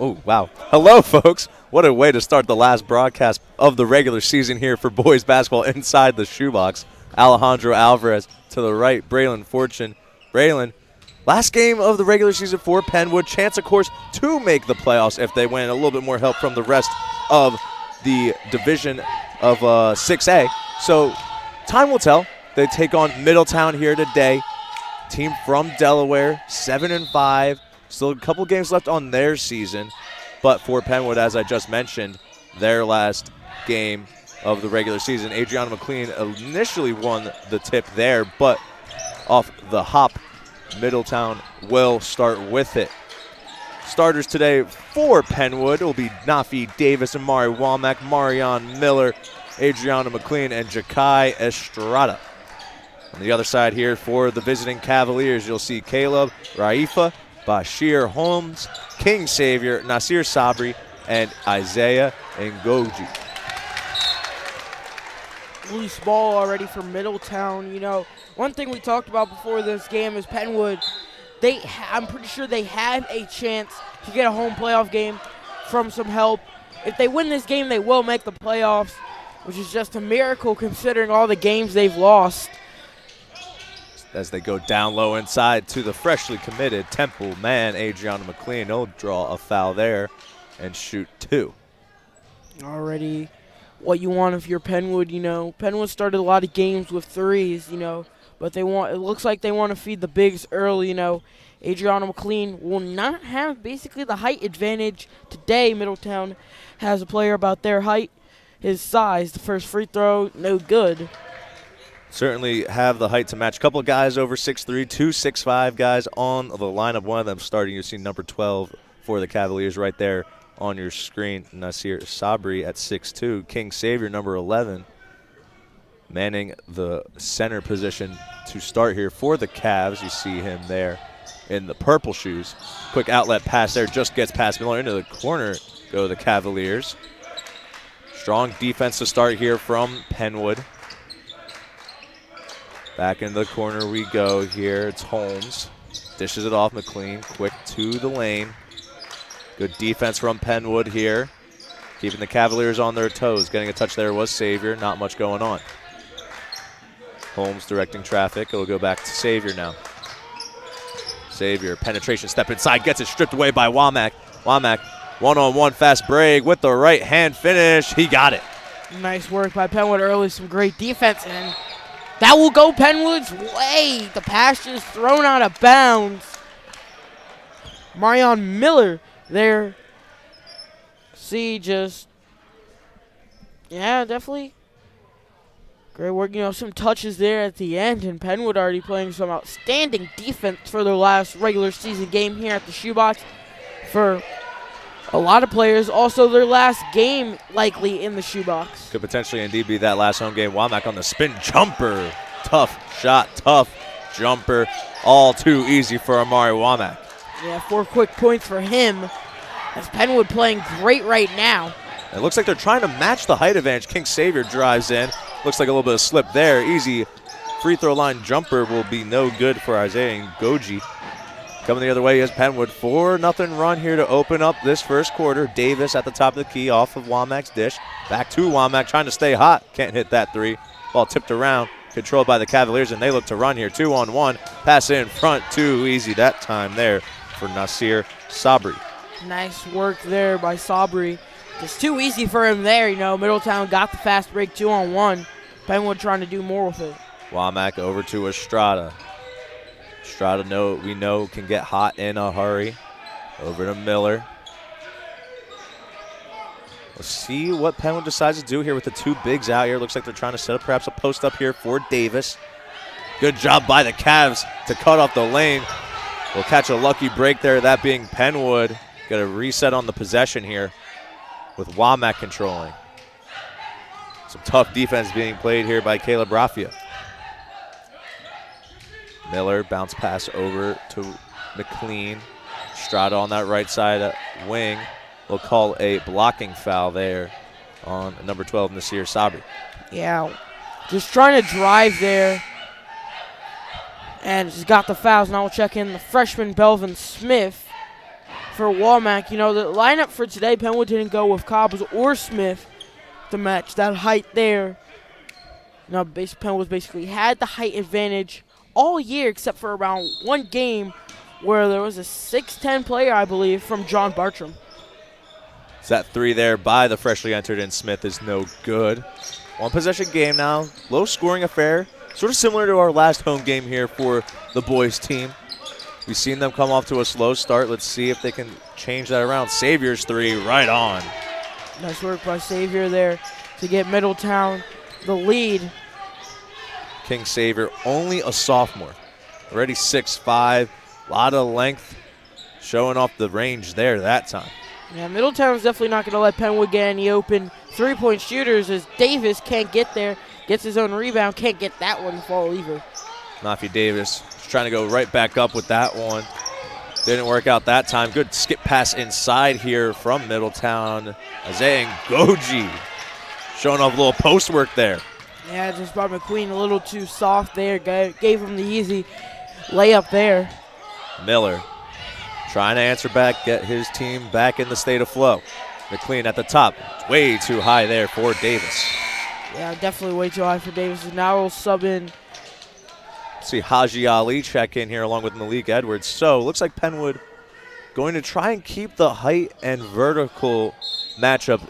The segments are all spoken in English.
Oh, wow. Hello, folks. What a way to start the last broadcast of the regular season here for boys basketball inside the shoebox. Alejandro Alvarez to the right, Braylon Fortune. Braylon, last game of the regular season for Penwood. Chance, of course, to make the playoffs if they win. A little bit more help from the rest of the division of 6A. So time will tell. They take on Middletown here today. Team from Delaware, 7-5. Still a couple games left on their season. But for Penwood, as I just mentioned, their last game of the regular season, Adriana McLean initially won the tip there, but off the hop, Middletown will start with it. Starters today for Penwood will be Nafi Davis and Mari Womack, Marion Miller, Adriana McLean, and Jakai Estrada. On the other side here for the visiting Cavaliers, you'll see Caleb Raifa, Bashir Holmes, King Savior, Nasir Sabri, and Isaiah Ngoji. Loose ball already for Middletown. You know, one thing we talked about before this game is Penwood. I'm pretty sure they have a chance to get a home playoff game from some help. If they win this game, they will make the playoffs, which is just a miracle considering all the games they've lost. As they go down low inside to the freshly committed Temple man, Adriana McLean. He'll draw a foul there and shoot two. Already what you want if you're Penwood, you know. Penwood started a lot of games with threes, you know, but it looks like they want to feed the bigs early, you know. Adriano McLean will not have basically the height advantage today. Middletown has a player about their height, his size. The first free throw, no good. Certainly have the height to match. A couple of guys over 6'3", 2 6'5" guys on the lineup. One of them starting. You see number 12 for the Cavaliers right there on your screen. Nasir Sabri at 6'2". King Savior, number 11, manning the center position to start here for the Cavs. You see him there in the purple shoes. Quick outlet pass there, just gets past Miller into the corner. Go the Cavaliers. Strong defense to start here from Penwood. Back in the corner we go here. It's Holmes. Dishes it off. McLean quick to the lane. Good defense from Penwood here. Keeping the Cavaliers on their toes. Getting a touch there was Savior. Not much going on. Holmes directing traffic. It'll go back to Savior now. Savior, penetration, step inside, gets it stripped away by Womack. Womack, one-on-one fast break with the right hand finish. He got it. Nice work by Penwood early, some great defense, and that will go Penwood's way. The pass just thrown out of bounds. Marion Miller there. See, definitely. Great work, you know, some touches there at the end, and Penwood already playing some outstanding defense for their last regular season game here at the Shoebox. For a lot of players, also their last game likely in the Shoebox. Could potentially indeed be that last home game. Womack on the spin jumper. Tough shot, tough jumper. All too easy for Amari Womack. Yeah, 4 quick points for him, as Penwood playing great right now. It looks like they're trying to match the height advantage. King Savior drives in. Looks like a little bit of slip there. Easy free throw line jumper will be no good for Isaiah Ngoji. Coming the other way is Penwood. 4-0 run here to open up this first quarter. Davis at the top of the key off of Womack's dish. Back to Womack trying to stay hot. Can't hit that three. Ball tipped around. Controlled by the Cavaliers, and they look to run here. 2-on-1. Pass in front. Too easy that time there for Nasir Sabri. Nice work there by Sabri. Just too easy for him there, you know. Middletown got the fast break 2-on-1. Penwood trying to do more with it. Womack over to Estrada. Estrada, we know, can get hot in a hurry. Over to Miller. Let's see what Penwood decides to do here with the two bigs out here. Looks like they're trying to set up perhaps a post up here for Davis. Good job by the Cavs to cut off the lane. We'll catch a lucky break there, that being Penwood. Got a reset on the possession here with Womack controlling. Some tough defense being played here by Caleb Raffia. Miller, bounce pass over to McLean. Estrada on that right side wing. We'll call a blocking foul there on number 12, Nasir Sabri. Yeah, just trying to drive there. And just got the fouls. Now we'll check in the freshman Belvin Smith for Womack. You know, the lineup for today, Penwood didn't go with Cobbs or Smith to match that height there. Now, Penwood basically had the height advantage all year except for around one game where there was a 6'10 player, I believe, from John Bartram. So that three there by the freshly entered in Smith is no good. One possession game now, low scoring affair. Sort of similar to our last home game here for the boys team. We've seen them come off to a slow start. Let's see if they can change that around. Savior's three right on. Nice work by Savior there to get Middletown the lead. King Savior, only a sophomore. Already 6'5", a lot of length, showing off the range there that time. Yeah, Middletown's definitely not going to let Penwood get any open three-point shooters as Davis can't get there. Gets his own rebound, can't get that one to fall either. Nafi Davis is trying to go right back up with that one. Didn't work out that time. Good skip pass inside here from Middletown. Isaiah Ngoji showing off a little post work there. Yeah, just brought McQueen a little too soft there. Gave him the easy layup there. Miller trying to answer back, get his team back in the state of flow. McLean at the top. Way too high there for Davis. Yeah, definitely way too high for Davis. Now we'll sub in. See Haji Ali check in here along with Malik Edwards. So looks like Penwood going to try and keep the height and vertical matchup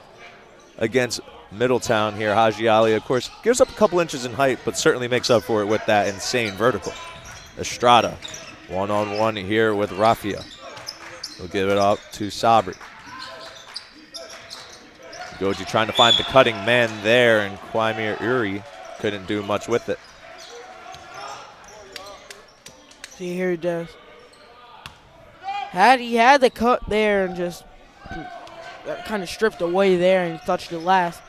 against Middletown here. Haji Ali, of course, gives up a couple inches in height, but certainly makes up for it with that insane vertical. Estrada, one-on-one here with Rafia. He'll give it up to Sabri. Goji trying to find the cutting man there, and Quaimir Uri couldn't do much with it. See, here he does. He had the cut there and just kind of stripped away there and touched it last.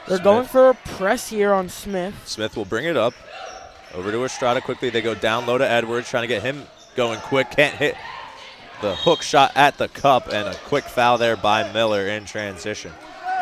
They're going for a press here on Smith. Smith will bring it up. Over to Estrada quickly. They go down low to Edwards, trying to get him going quick. Can't hit the hook shot at the cup, and a quick foul there by Miller in transition.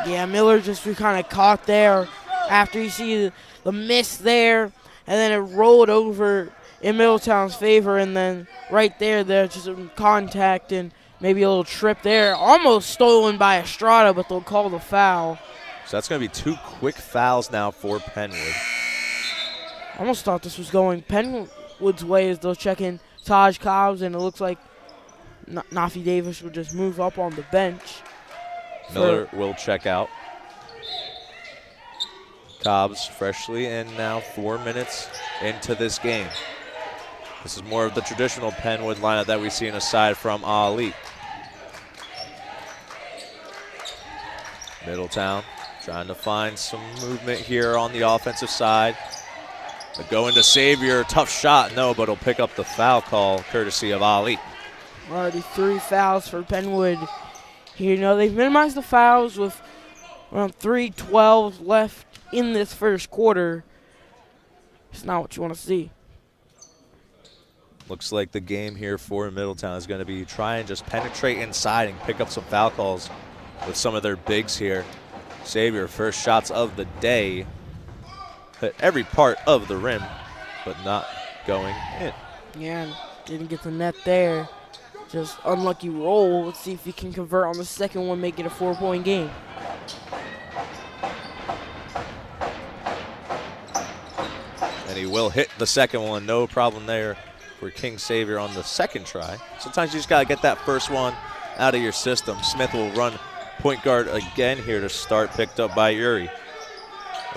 Yeah, Miller just kind of caught there after you see the miss there, and then it rolled over in Middletown's favor, and then right there's just some contact and maybe a little trip there. Almost stolen by Estrada, but they'll call the foul. So that's going to be 2 quick fouls now for Penwood. I almost thought this was going Penwood's way as they'll check in Taj Cobbs, and it looks like Nafi Davis will just move up on the bench. Miller will check out. Cobbs freshly in now, 4 minutes into this game. This is more of the traditional Penwood lineup that we've seen aside from Ali. Middletown trying to find some movement here on the offensive side. But going to Xavier, tough shot, no, but he'll pick up the foul call courtesy of Ali. Already 3 fouls for Penwood. Here, they've minimized the fouls with around 3:12 left in this first quarter. It's not what you want to see. Looks like the game here for Middletown is going to be try and just penetrate inside and pick up some foul calls with some of their bigs here. Xavier, first shots of the day. Hit every part of the rim, but not going in. Yeah, didn't get the net there. Just unlucky roll. Let's see if he can convert on the second one, make it a 4-point game. And he will hit the second one, no problem there for King Xavier on the second try. Sometimes you just got to get that first one out of your system. Smith will run point guard again here to start, picked up by Uri.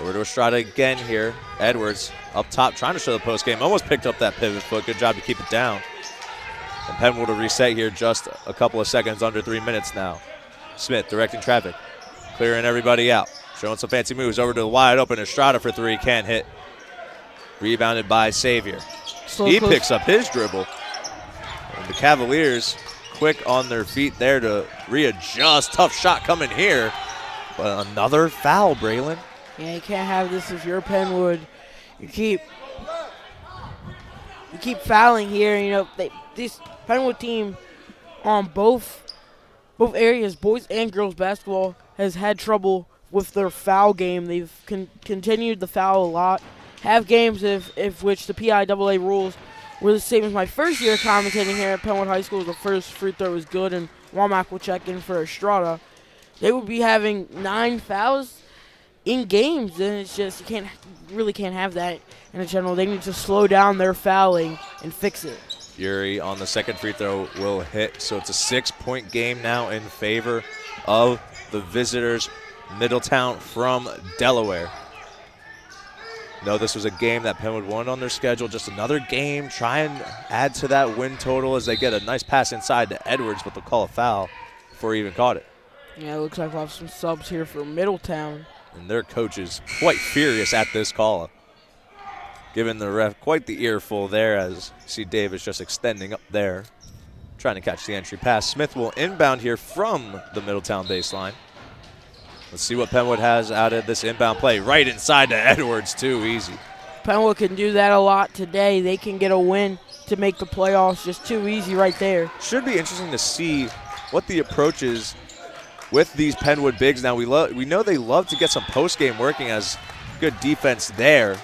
Over to Estrada again here. Edwards up top trying to show the post game. Almost picked up that pivot foot. Good job to keep it down. And Penn will reset here just a couple of seconds, under 3 minutes now. Smith directing traffic, clearing everybody out. Showing some fancy moves over to the wide open Estrada for 3, can't hit. Rebounded by Xavier. He picks up his dribble. And the Cavaliers quick on their feet there to readjust. Tough shot coming here. But another foul, Braylon. Yeah, you can't have this if you're Penwood. You keep fouling here. This Penwood team on both areas, boys and girls basketball, has had trouble with their foul game. They've continued to foul a lot. Have games if which the PIAA rules were the same as my first year commentating here at Penwood High School. The first free throw was good, and Womack will check in for Estrada. They would be having 9 fouls in games, and it's just you really can't have that in general. They need to slow down their fouling and fix it. Uri on the second free throw will hit, so it's a 6-point game now in favor of the visitors, Middletown from Delaware. No, this was a game that Penwood won on their schedule. Just another game. Try and add to that win total as they get a nice pass inside to Edwards, but they'll call a foul before he even caught it. Yeah, it looks like we'll have some subs here for Middletown. And their coach is quite furious at this call, giving the ref quite the earful there as you see Davis just extending up there, trying to catch the entry pass. Smith will inbound here from the Middletown baseline. Let's see what Penwood has out of this inbound play. Right inside to Edwards, too easy. Penwood can do that a lot today. They can get a win to make the playoffs. Just too easy right there. Should be interesting to see what the approach is with these Penwood bigs. Now, we know they love to get some post-game working, as good defense there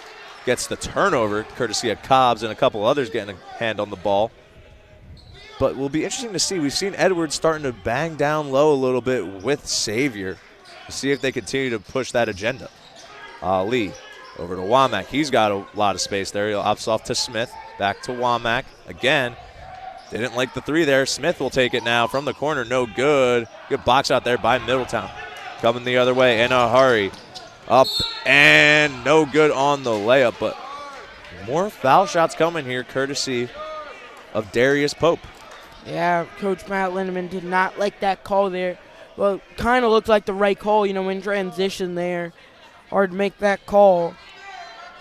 gets the turnover, courtesy of Cobbs and a couple others getting a hand on the ball. But will be interesting to see. We've seen Edwards starting to bang down low a little bit with Xavier. See if they continue to push that agenda. Ali over to Womack. He's got a lot of space there. He'll ops off to Smith. Back to Womack. Again, didn't like the 3 there. Smith will take it now from the corner. No good. Good box out there by Middletown. coming the other way in a hurry. Up and no good on the layup, but more foul shots coming here courtesy of Darius Pope. Yeah, Coach Matt Lindemann did not like that call there. Well, kind of looked like the right call, in transition there. Hard to make that call.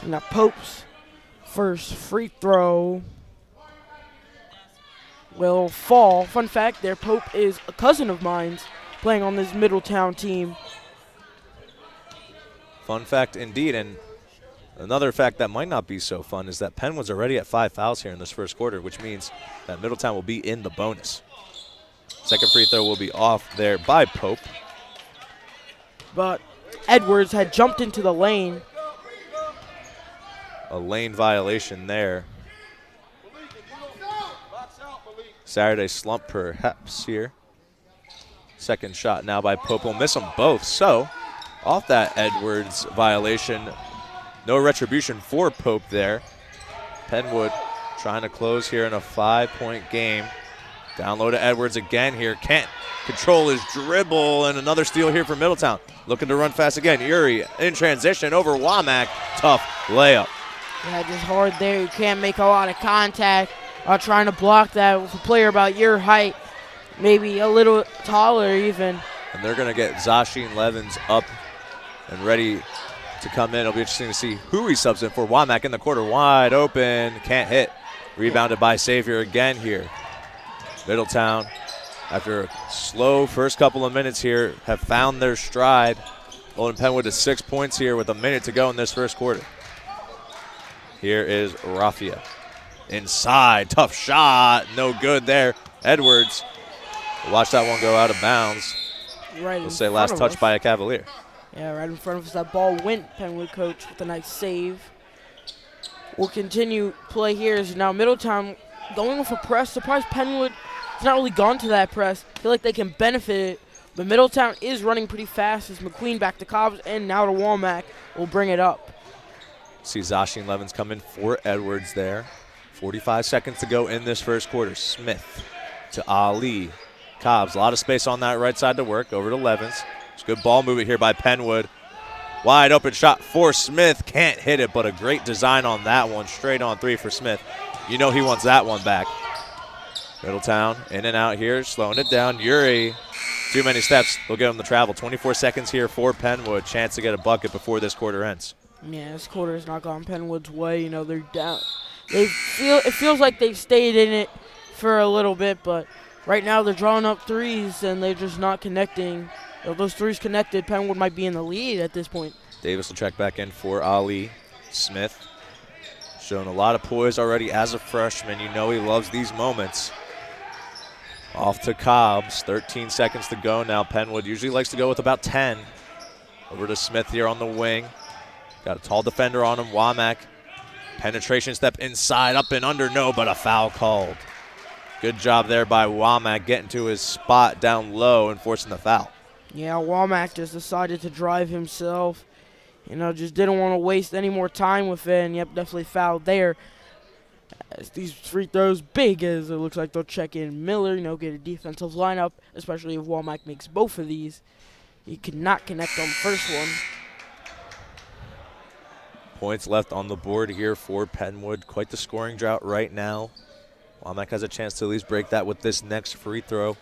And now Pope's first free throw will fall. Fun fact there, Pope is a cousin of mine playing on this Middletown team. Fun fact indeed, and another fact that might not be so fun is that Penn was already at 5 fouls here in this first quarter, which means that Middletown will be in the bonus. Second free throw will be off there by Pope. But Edwards had jumped into the lane. A lane violation there. Saturday slump perhaps here. Second shot now by Pope. Will miss them both. So off that Edwards violation, no retribution for Pope there. Penwood trying to close here in a 5-point game. Down low to Edwards again here. Can't control his dribble, and another steal here for Middletown. Looking to run fast again. Uri in transition over Womack. Tough layup. Yeah, just hard there. You can't make a lot of contact. Trying to block that with a player about your height, maybe a little taller even. And they're going to get Zashin Levens up and ready to come in. It'll be interesting to see who he subs in for. Womack in the quarter, wide open, can't hit. Rebounded by Xavier again here. Middletown, after a slow first couple of minutes here, have found their stride. Holding Penwood to 6 points here with a minute to go in this first quarter. Here is Raffia. Inside, tough shot, no good there. Edwards, watch that one go out of bounds. Right. We'll say last touch by a Cavalier. Yeah, right in front of us. That ball went. Penwood coach with a nice save. We'll continue play here. Is now Middletown going with a press. Surprised Penwood has not really gone to that press. Feel like they can benefit it. But Middletown is running pretty fast as McQueen back to Cobbs and now to Womack will bring it up. See Zashin Levens come in for Edwards there. 45 seconds to go in this first quarter. Smith to Ali. Cobbs, a lot of space on that right side to work. Over to Levens. It's good ball movement here by Penwood. Wide open shot for Smith. Can't hit it, but a great design on that one. Straight on three for Smith. You know he wants that one back. Middletown in and out here, slowing it down. Uri, too many steps. They'll give him the travel. 24 seconds here for Penwood. Chance to get a bucket before this quarter ends. Yeah, this quarter has not gone Penwood's way. They're down. It feels like they've stayed in it for a little bit, but right now they're drawing up threes and they're just not connecting. If those threes connected, Penwood might be in the lead at this point. Davis will check back in for Ali. Smith showing a lot of poise already as a freshman. You know he loves these moments. Off to Cobbs. 13 seconds to go now. Penwood usually likes to go with about 10. Over to Smith here on the wing. Got a tall defender on him. Womack. Penetration step inside, up and under, no, but a foul called. Good job there by Womack getting to his spot down low and forcing the foul. Yeah, Womack just decided to drive himself. Just didn't want to waste any more time with it, and definitely fouled there. As these free throws big as it looks like they'll check in Miller, get a defensive lineup, especially if Womack makes both of these. He could not connect on the first one. Points left on the board here for Penwood. Quite the scoring drought right now. Womack has a chance to at least break that with this next free throw.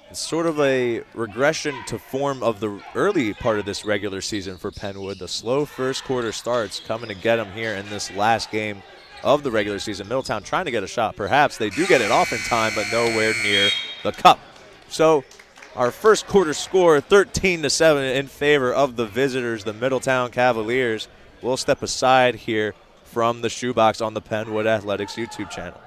It's sort of a regression to form of the early part of this regular season for Penwood. The slow first quarter starts coming to get them here in this last game of the regular season. Middletown trying to get a shot. Perhaps they do get it off in time, but nowhere near the cup. So our first quarter score, 13-7 in favor of the visitors, the Middletown Cavaliers. We'll step aside here from the shoebox on the Penwood Athletics YouTube channel.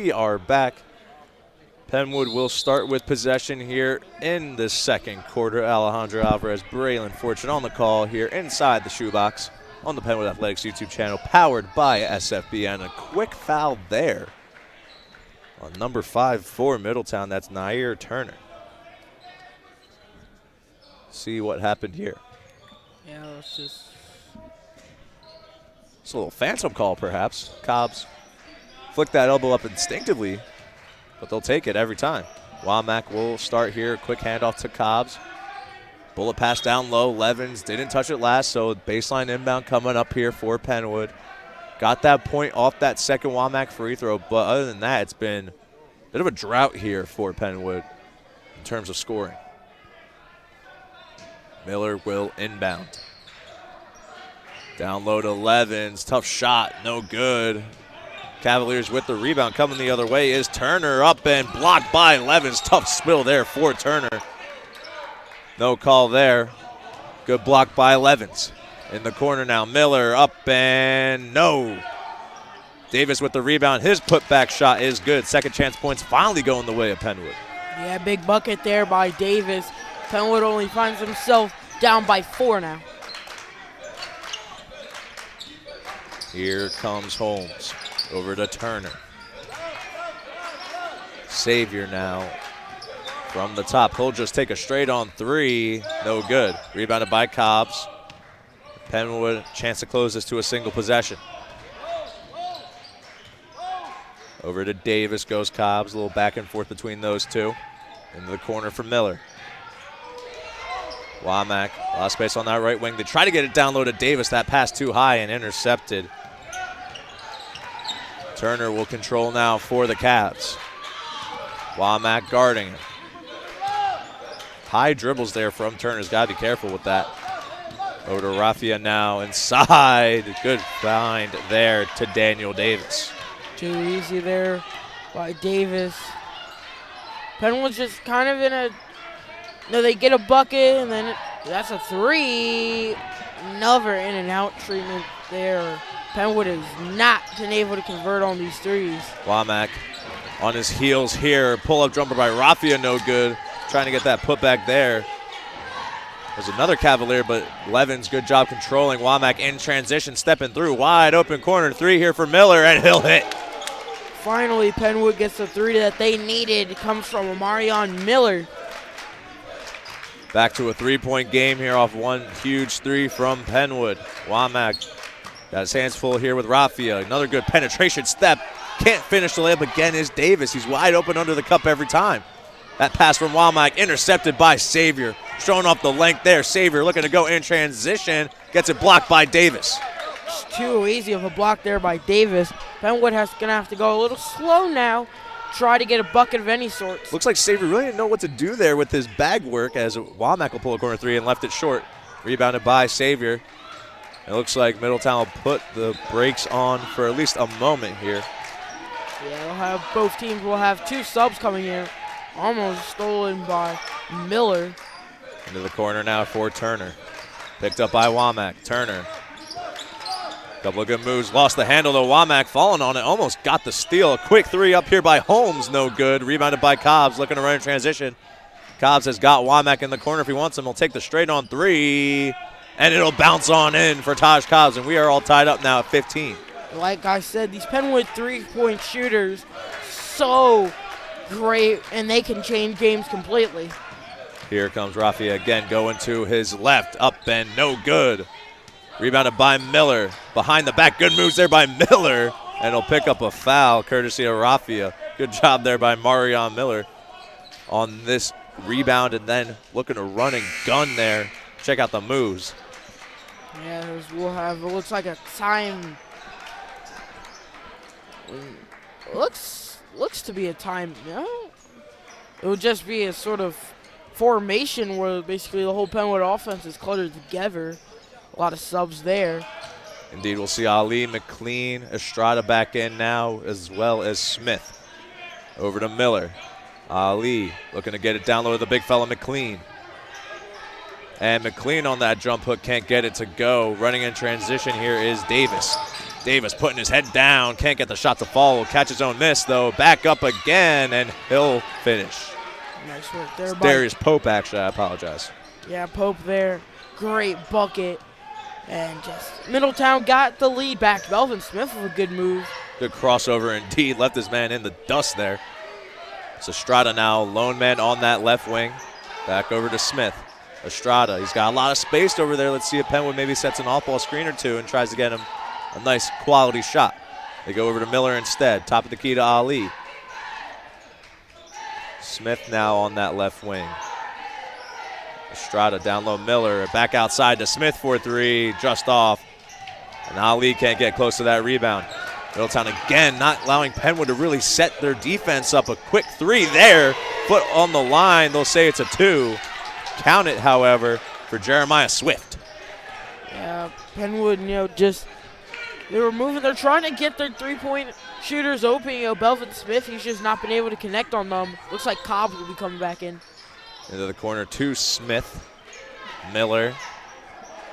we are back. Penwood will start with possession here in the second quarter. Alejandro Alvarez, Braylon Fortune on the call here inside the shoebox on the Penwood Athletics YouTube channel, powered by SFBN. A quick foul there on number 5 for Middletown. That's Nair Turner. See what happened here. Yeah, let's just. It's a little phantom call, perhaps. Cobbs flick that elbow up instinctively, but they'll take it every time. Womack will start here. Quick handoff to Cobbs. Bullet pass down low. Levins didn't touch it last, so baseline inbound coming up here for Penwood. Got that point off that second Womack free throw, but other than that, it's been a bit of a drought here for Penwood in terms of scoring. Miller will inbound. Down low to Levins. Tough shot. No good. Cavaliers with the rebound. Coming the other way is Turner. Up and blocked by Levins. Tough spill there for Turner. No call there. Good block by Levins. In the corner now. Miller up and no. Davis with the rebound. His putback shot is good. Second chance points finally going the way of Penwood. Yeah, big bucket there by Davis. Penwood only finds himself down by 4 now. Here comes Holmes. Over to Turner. Savior now from the top. He'll just take a straight on 3. No good. Rebounded by Cobbs. Penwood, chance to close this to a single possession. Over to Davis goes Cobbs. A little back and forth between those two. Into the corner for Miller. Womack, a lot of space on that right wing. They try to get it down low to Davis. That pass too high and intercepted. Turner will control now for the Cavs. Womack guarding him. High dribbles there from Turner's got to be careful with that. Over to Raffia now inside. Good find there to Daniel Davis. Too easy there by Davis. Penwood's just kind of in a, no, they get a bucket and then that's a 3. Another in and out treatment there. Penwood has not been able to convert on these threes. Womack on his heels here. Pull-up jumper by Raffia, no good. Trying to get that putback there. There's another Cavalier, but Levins, good job controlling. Womack in transition, stepping through. Wide open corner 3 here for Miller, and he'll hit. Finally, Penwood gets the 3 that they needed. It comes from Amarion Miller. Back to a 3-point game here off one huge 3 from Penwood. Womack got his hands full here with Raffia. Another good penetration step. Can't finish the layup again is Davis. He's wide open under the cup every time. That pass from Womack intercepted by Savior. Showing off the length there. Savior looking to go in transition. Gets it blocked by Davis. It's too easy of a block there by Davis. Penwood going to have to go a little slow now. Try to get a bucket of any sort. Looks like Savior really didn't know what to do there with his bag work as Womack will pull a corner 3 and left it short. Rebounded by Savior. It looks like Middletown will put the brakes on for at least a moment here. Yeah, they'll have, both teams will have 2 subs coming in. Almost stolen by Miller. Into the corner now for Turner. Picked up by Womack. Turner. Couple of good moves. Lost the handle to Womack. Falling on it. Almost got the steal. A quick 3 up here by Holmes. No good. Rebounded by Cobbs. Looking to run in transition. Cobbs has got Womack in the corner. If he wants him, he'll take the straight on 3. And it'll bounce on in for Taj Cobbs. And we are all tied up now at 15. Like I said, these Penwood 3-point shooters, so great, and they can change games completely. Here comes Raffia again, going to his left. Up and no good. Rebounded by Miller. Behind the back, good moves there by Miller. And he'll pick up a foul, courtesy of Raffia. Good job there by Marion Miller on this rebound, and then looking to run and gun there. Check out the moves. Yeah, we'll have, it looks like a time. Looks to be a time, no? It would just be a sort of formation where basically the whole Penwood offense is cluttered together. A lot of subs there. Indeed, we'll see Ali, McLean, Estrada back in now, as well as Smith. Over to Miller. Ali looking to get it down low to the big fella McLean. And McLean on that jump hook can't get it to go. Running in transition here is Davis. Davis putting his head down, can't get the shot to fall, catch his own miss though, back up again, and he'll finish. Nice work there. Darius Pope, actually, I apologize. Yeah, Pope there, great bucket. And just Middletown got the lead back. Belvin Smith with a good move. Good crossover indeed, left his man in the dust there. It's Estrada now, lone man on that left wing. Back over to Smith. Estrada, he's got a lot of space over there. Let's see if Penwood maybe sets an off-ball screen or two and tries to get him a nice quality shot. They go over to Miller instead. Top of the key to Ali. Smith now on that left wing. Estrada down low, Miller. Back outside to Smith for three. Just off. And Ali can't get close to that rebound. Middletown again not allowing Penwood to really set their defense up. A quick three there. Foot on the line. They'll say it's a two. Count it, however, for Jeremiah Swift. Yeah, Penwood, they were moving. They're trying to get their three-point shooters open. Belvin Smith, he's just not been able to connect on them. Looks like Cobb will be coming back in. Into the corner to Smith. Miller.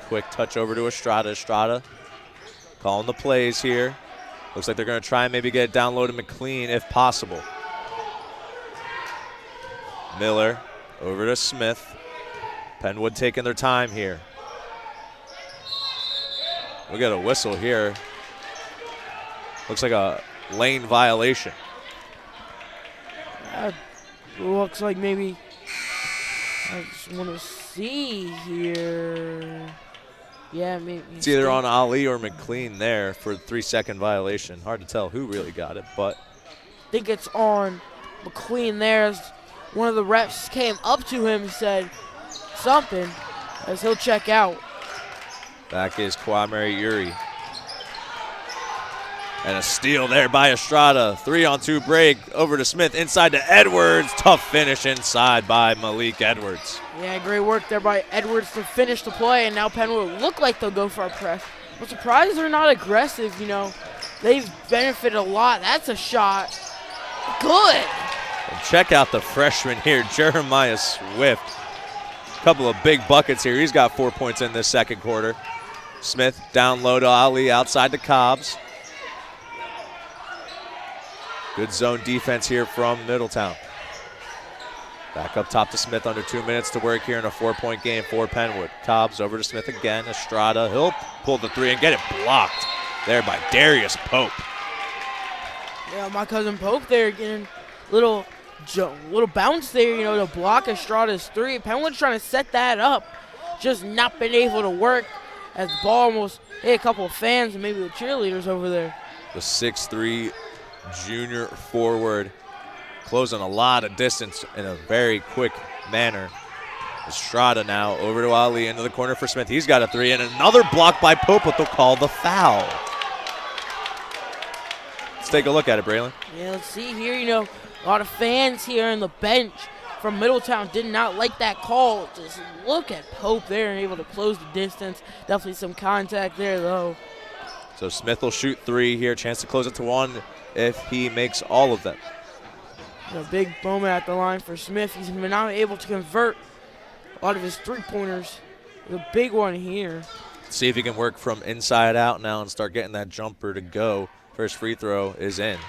Quick touch over to Estrada. Estrada calling the plays here. Looks like they're going to try and maybe get it down low to McLean if possible. Miller over to Smith. Penwood taking their time here. We'll get a whistle here. Looks like a lane violation. Looks like maybe, I just want to see here. Yeah, maybe. It's either on Ali or McLean there for the 3-second violation. Hard to tell who really got it, but. I think it's on McLean there. As one of the refs came up to him and said something as he'll check out. Back is Kwame Uri. And a steal there by Estrada. 3-on-2 break over to Smith, inside to Edwards. Tough finish inside by Malik Edwards. Yeah, great work there by Edwards to finish the play, and now Penwood look like they'll go for a press. I'm surprised they're not aggressive, They've benefited a lot. That's a shot. Good. And check out the freshman here, Jeremiah Swift. Couple of big buckets here. He's got 4 points in this second quarter. Smith down low to Ali, outside to Cobbs. Good zone defense here from Middletown. Back up top to Smith, under 2 minutes to work here in a 4-point game for Penwood. Cobbs over to Smith again. Estrada, he'll pull the three and get it blocked there by Darius Pope. Yeah, my cousin Pope there getting little bounce there, to block Estrada's three. Penwood's trying to set that up, just not been able to work as the ball almost hit a couple of fans and maybe the cheerleaders over there. The 6'3" junior forward closing a lot of distance in a very quick manner. Estrada now over to Ali into the corner for Smith. He's got a three and another block by Pope, but they'll call the foul. Let's take a look at it, Braylon. Yeah, let's see here, a lot of fans here on the bench from Middletown did not like that call. Just look at Pope there and able to close the distance. Definitely some contact there, though. So Smith will shoot three here. Chance to close it to one if he makes all of them. A big moment at the line for Smith. He's been not able to convert a lot of his three-pointers. The big one here. See if he can work from inside out now and start getting that jumper to go. First free throw is in.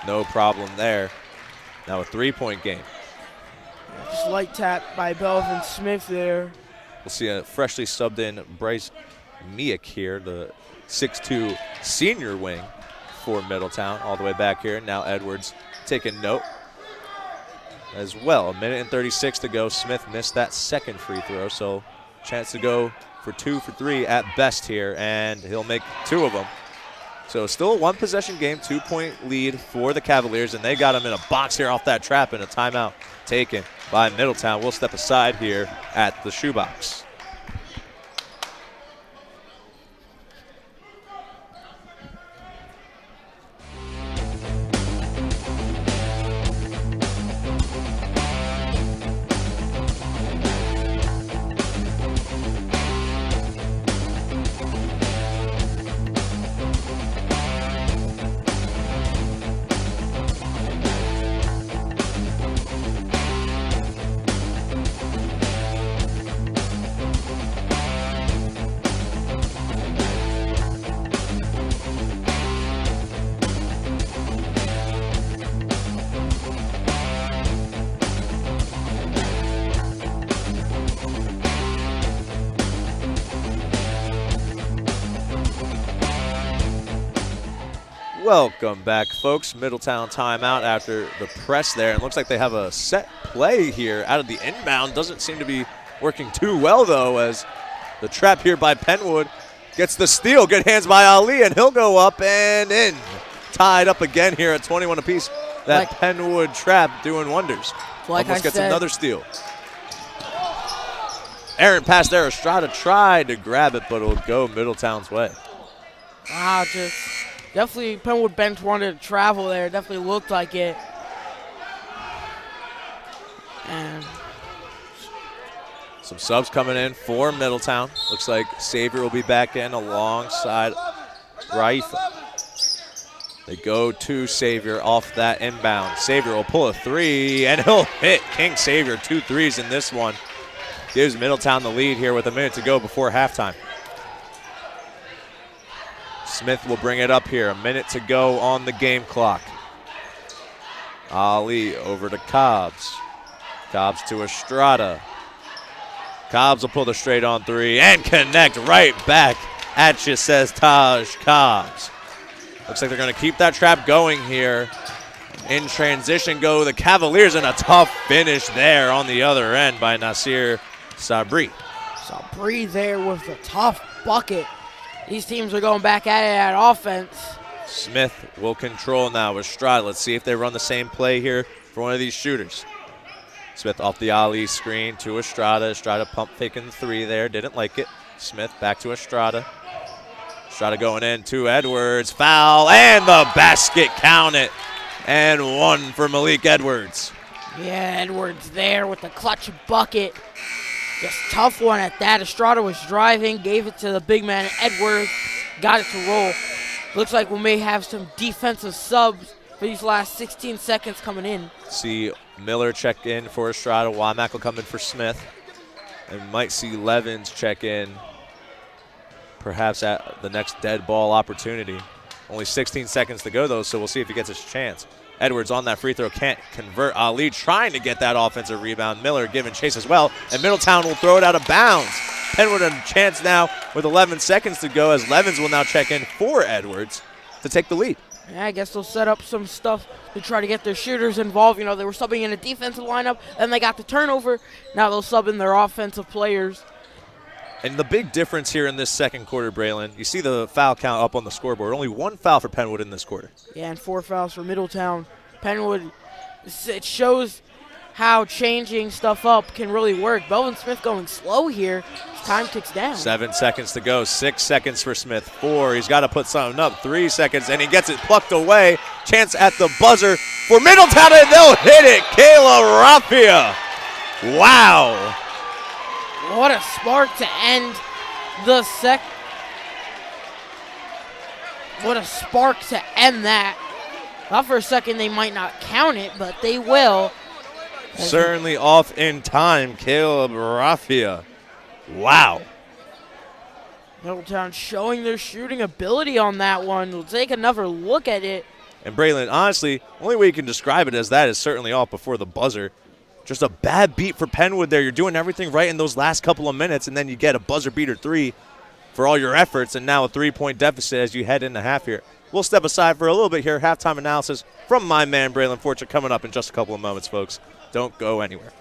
No problem there. Now a 3-point game. Just light tap by Belvin Smith there. We'll see a freshly subbed in Bryce Miak here, the 6'2" senior wing for Middletown, all the way back here. Now Edwards taking note as well. 1:36 to go. Smith missed that second free throw, so chance to go for 2 for 3 at best here, and he'll make 2 of them. So still a one-possession game, 2-point lead for the Cavaliers, and they got him in a box here off that trap, and a timeout taken by Middletown. We'll step aside here at the shoebox. Welcome back, folks. Middletown timeout after the press there. It looks like they have a set play here out of the inbound. Doesn't seem to be working too well, though, as the trap here by Penwood gets the steal. Good hands by Ali, and he'll go up and in. Tied up again here at 21 apiece. That Penwood trap doing wonders. Almost gets another steal. Errant pass there. Estrada tried to grab it, but it'll go Middletown's way. Wow, just definitely Penwood bench wanted to travel there. Definitely looked like it. And some subs coming in for Middletown. Looks like Xavier will be back in alongside Raifa. They go to Xavier off that inbound. Xavier will pull a three, and he'll hit King Xavier. 2 threes in this one. Gives Middletown the lead here with a minute to go before halftime. Smith will bring it up here. A minute to go on the game clock. Ali over to Cobbs. Cobbs to Estrada. Cobbs will pull the straight on three and connect right back at you, says Taj Cobbs. Looks like they're going to keep that trap going here. In transition go the Cavaliers, and a tough finish there on the other end by Nasir Sabri. Sabri there with a tough bucket. These teams are going back at it at offense. Smith will control now with Estrada. Let's see if they run the same play here for one of these shooters. Smith off the Ali screen to Estrada. Estrada pump faking the three there. Didn't like it. Smith back to Estrada. Estrada going in to Edwards. Foul, and the basket counted. And one for Malik Edwards. Yeah, Edwards there with the clutch bucket. Just tough one at that. Estrada was driving, gave it to the big man. Edwards got it to roll. Looks like we may have some defensive subs for these last 16 seconds coming in. See Miller check in for Estrada. Womack will come in for Smith. And might see Levins check in perhaps at the next dead ball opportunity. Only 16 seconds to go, though, so we'll see if he gets his chance. Edwards on that free throw can't convert. Ali trying to get that offensive rebound. Miller giving chase as well, and Middletown will throw it out of bounds. Penwood a chance now with 11 seconds to go, as Levins will now check in for Edwards to take the lead. Yeah, I guess they'll set up some stuff to try to get their shooters involved. You know, they were subbing in a defensive lineup, then they got the turnover. Now they'll sub in their offensive players. And the big difference here in this second quarter, Braylon, you see the foul count up on the scoreboard. Only 1 foul for Penwood in this quarter. Yeah, and 4 fouls for Middletown. Penwood, it shows how changing stuff up can really work. Belvin Smith going slow here. Time ticks down. 7 seconds to go. 6 seconds for Smith. 4. He's got to put something up. 3 seconds, and he gets it plucked away. Chance at the buzzer for Middletown, and they'll hit it. Kayla Raffia. Wow. What a spark to end the What a spark to end that. Thought for a second they might not count it, but they will. Certainly off in time, Caleb Raffia. Wow. Middletown showing their shooting ability on that one. We'll take another look at it. And Braylon, honestly, only way you can describe it as that is certainly off before the buzzer. Just a bad beat for Penwood there. You're doing everything right in those last couple of minutes, and then you get a buzzer beater 3 for all your efforts, and now a 3-point deficit as you head into half here. We'll step aside for a little bit here. Halftime analysis from my man, Braylon Fortune, coming up in just a couple of moments, folks. Don't go anywhere.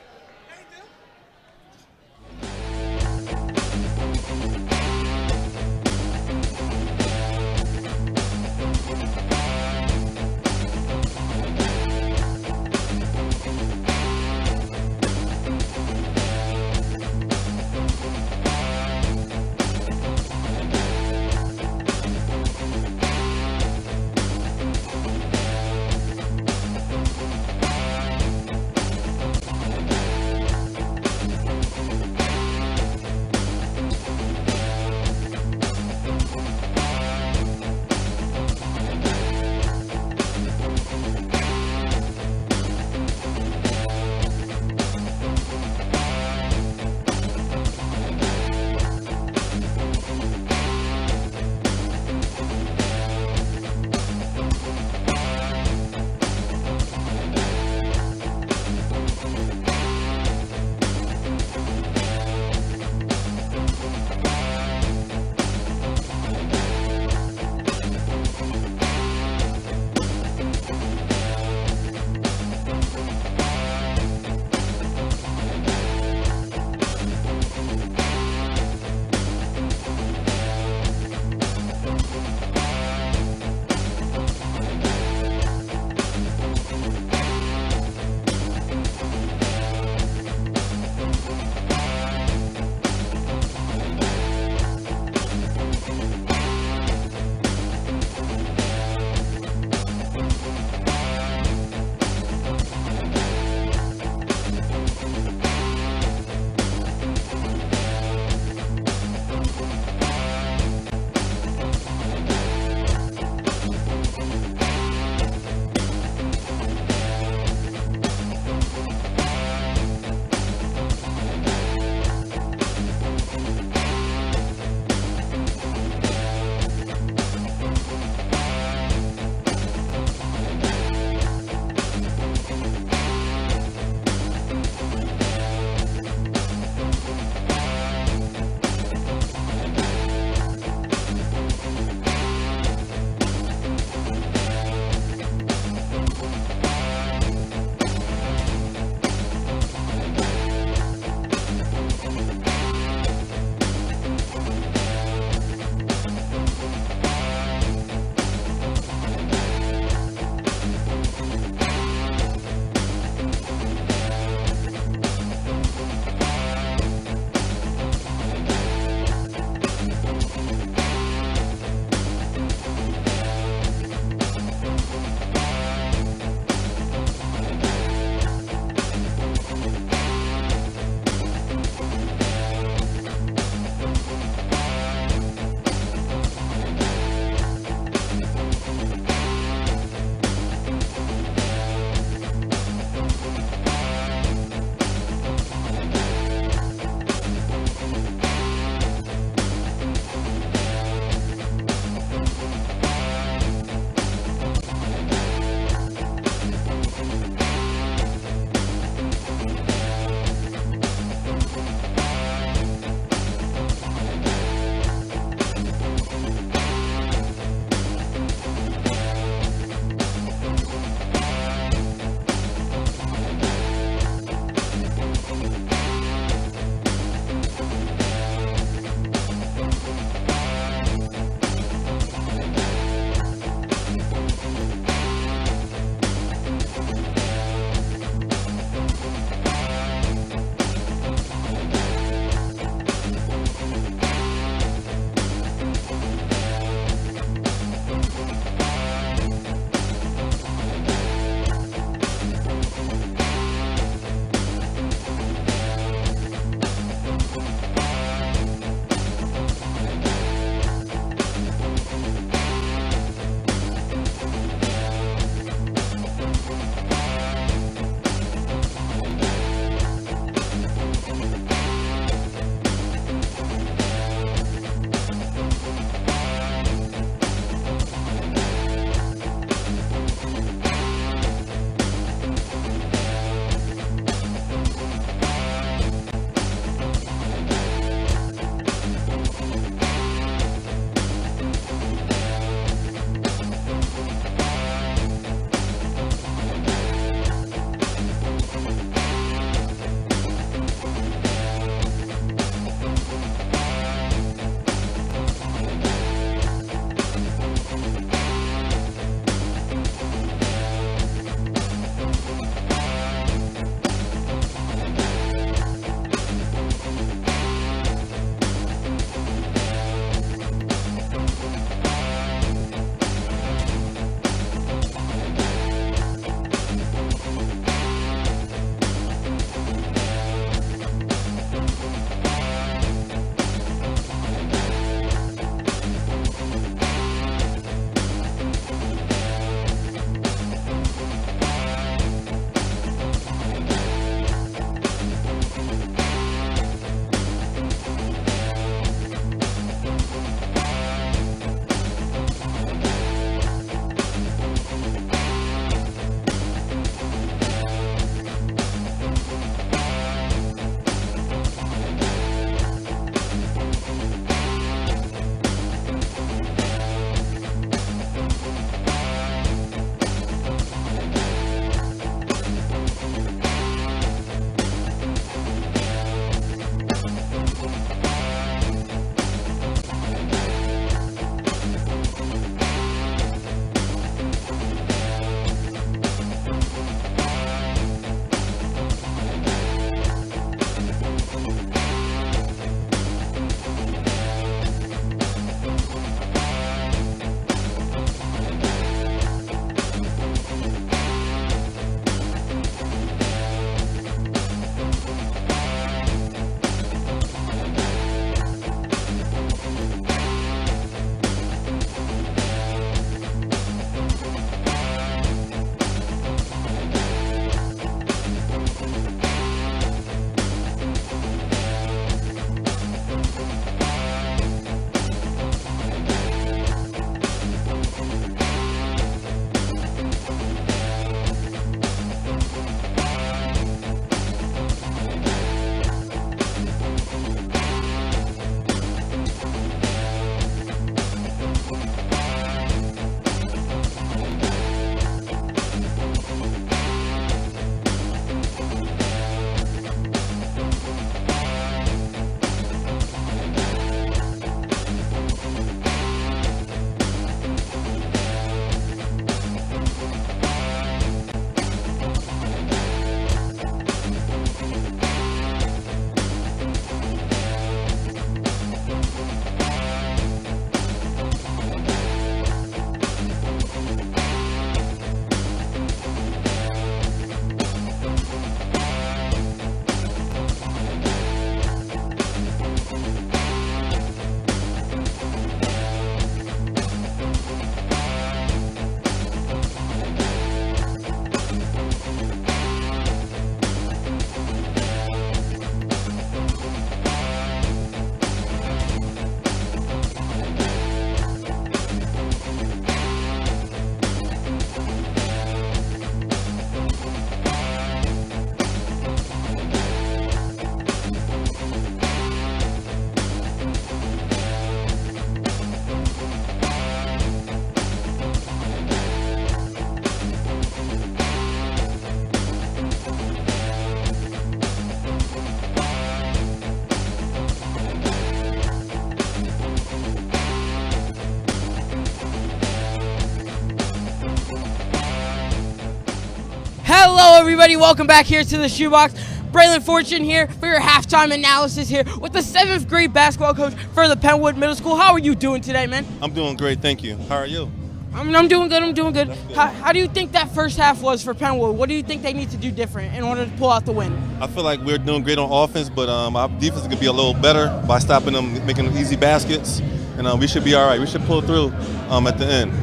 Hello, everybody. Welcome back here to the Shoebox. Braylon Fortune here for your halftime analysis here with the 7th grade basketball coach for the Penwood Middle School. How are you doing today, man? I'm doing great, thank you. How are you? I'm doing good. I'm doing good. That's good. How do you think that first half was for Penwood? What do you think they need to do different in order to pull out the win? I feel like we're doing great on offense, but our defense could be a little better by stopping them, making them easy baskets, and we should be all right. We should pull through at the end.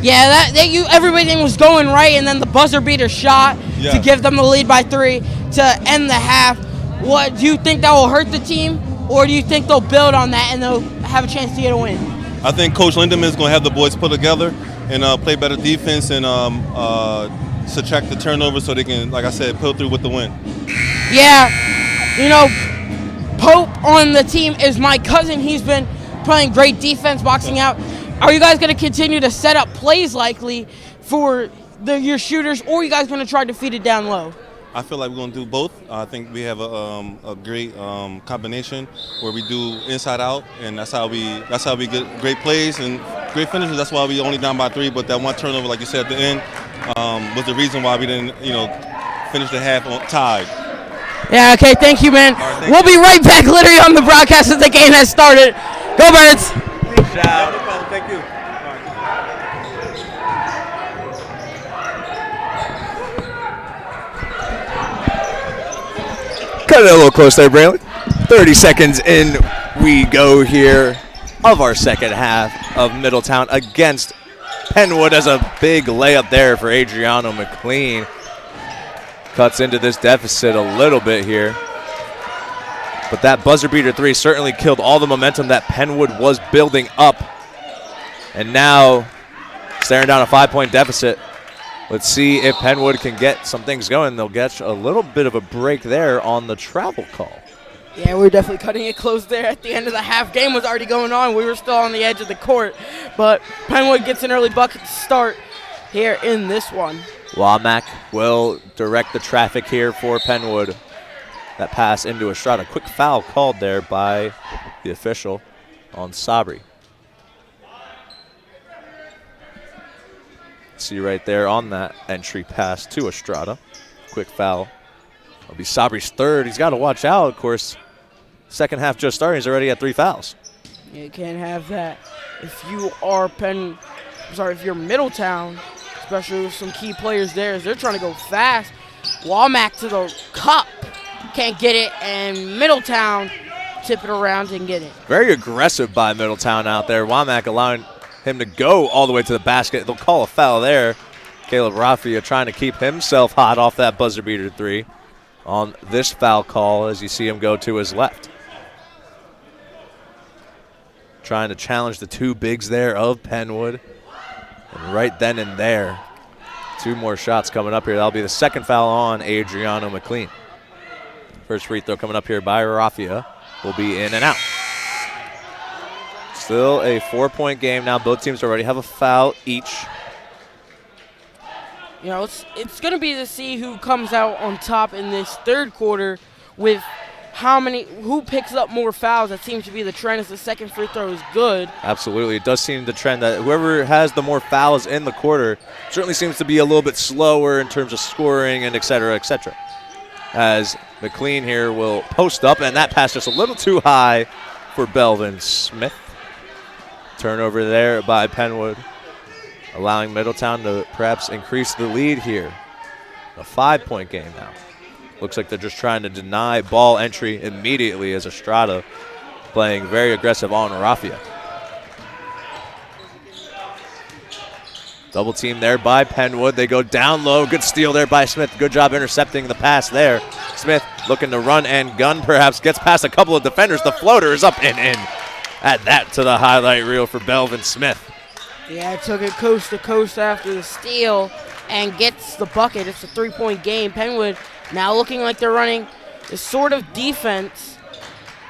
Yeah, everything was going right, and then the buzzer beater shot to give them the lead by 3 to end the half. What do you think that will hurt the team, or do you think they'll build on that and they'll have a chance to get a win? I think Coach Lindemann is going to have the boys put together and play better defense and subtract the turnovers so they can, like I said, pull through with the win. Yeah, Pope on the team is my cousin. He's been playing great defense, boxing out. Are you guys going to continue to set up plays likely for your shooters, or are you guys going to try to feed it down low? I feel like we're going to do both. I think we have a great combination where we do inside out, and that's how we get great plays and great finishes. That's why we only down by 3. But that one turnover, like you said at the end, was the reason why we didn't, finish the half tied. Yeah. Okay. Thank you, man. Right, we'll be right back, literally on the broadcast as the game has started. Go Birds! Good job. No problem. Thank you. Cut it a little close there, Braylon. 30 seconds in, we go here of our second half of Middletown against Penwood as a big layup there for Adriano McLean. Cuts into this deficit a little bit here. But that buzzer beater 3 certainly killed all the momentum that Penwood was building up. And now, staring down a 5-point deficit. Let's see if Penwood can get some things going. They'll get a little bit of a break there on the travel call. Yeah, we're definitely cutting it close there at the end of the half. Game was already going on. We were still on the edge of the court. But Penwood gets an early bucket to start here in this one. Womack will direct the traffic here for Penwood. That pass into Estrada. Quick foul called there by the official on Sabri. See right there on that entry pass to Estrada. Quick foul. It'll be Sabri's 3rd. He's got to watch out, of course. Second half just starting. He's already at 3 fouls. You can't have that. If you are if you're Middletown, especially with some key players there, as they're trying to go fast. Womack to the cup. Can't get it, and Middletown tip it around and get it. Very aggressive by Middletown out there. Womack allowing him to go all the way to the basket. They'll call a foul there. Caleb Raffia trying to keep himself hot off that buzzer beater 3 on this foul call as you see him go to his left. Trying to challenge the 2 bigs there of Penwood. And right then and there, 2 more shots coming up here. That'll be the 2nd foul on Adriano McLean. First free throw coming up here by Raffia will be in and out. Still a 4-point game now. Both teams already have a foul each. It's going to be to see who comes out on top in this third quarter with who picks up more fouls. That seems to be the trend as the second free throw is good. Absolutely. It does seem the trend that whoever has the more fouls in the quarter certainly seems to be a little bit slower in terms of scoring and et cetera, as McLean here will post up, and that pass just a little too high for Belvin Smith. Turnover there by Penwood, allowing Middletown to perhaps increase the lead here. A 5-point game now. Looks like they're just trying to deny ball entry immediately as Estrada playing very aggressive on Raffia. Double team there by Penwood. They go down low. Good steal there by Smith. Good job intercepting the pass there. Smith looking to run and gun perhaps. Gets past a couple of defenders. The floater is up and in. Add that to the highlight reel for Belvin Smith. Yeah, took it coast to coast after the steal and gets the bucket. It's a 3-point game. Penwood now looking like they're running this sort of defense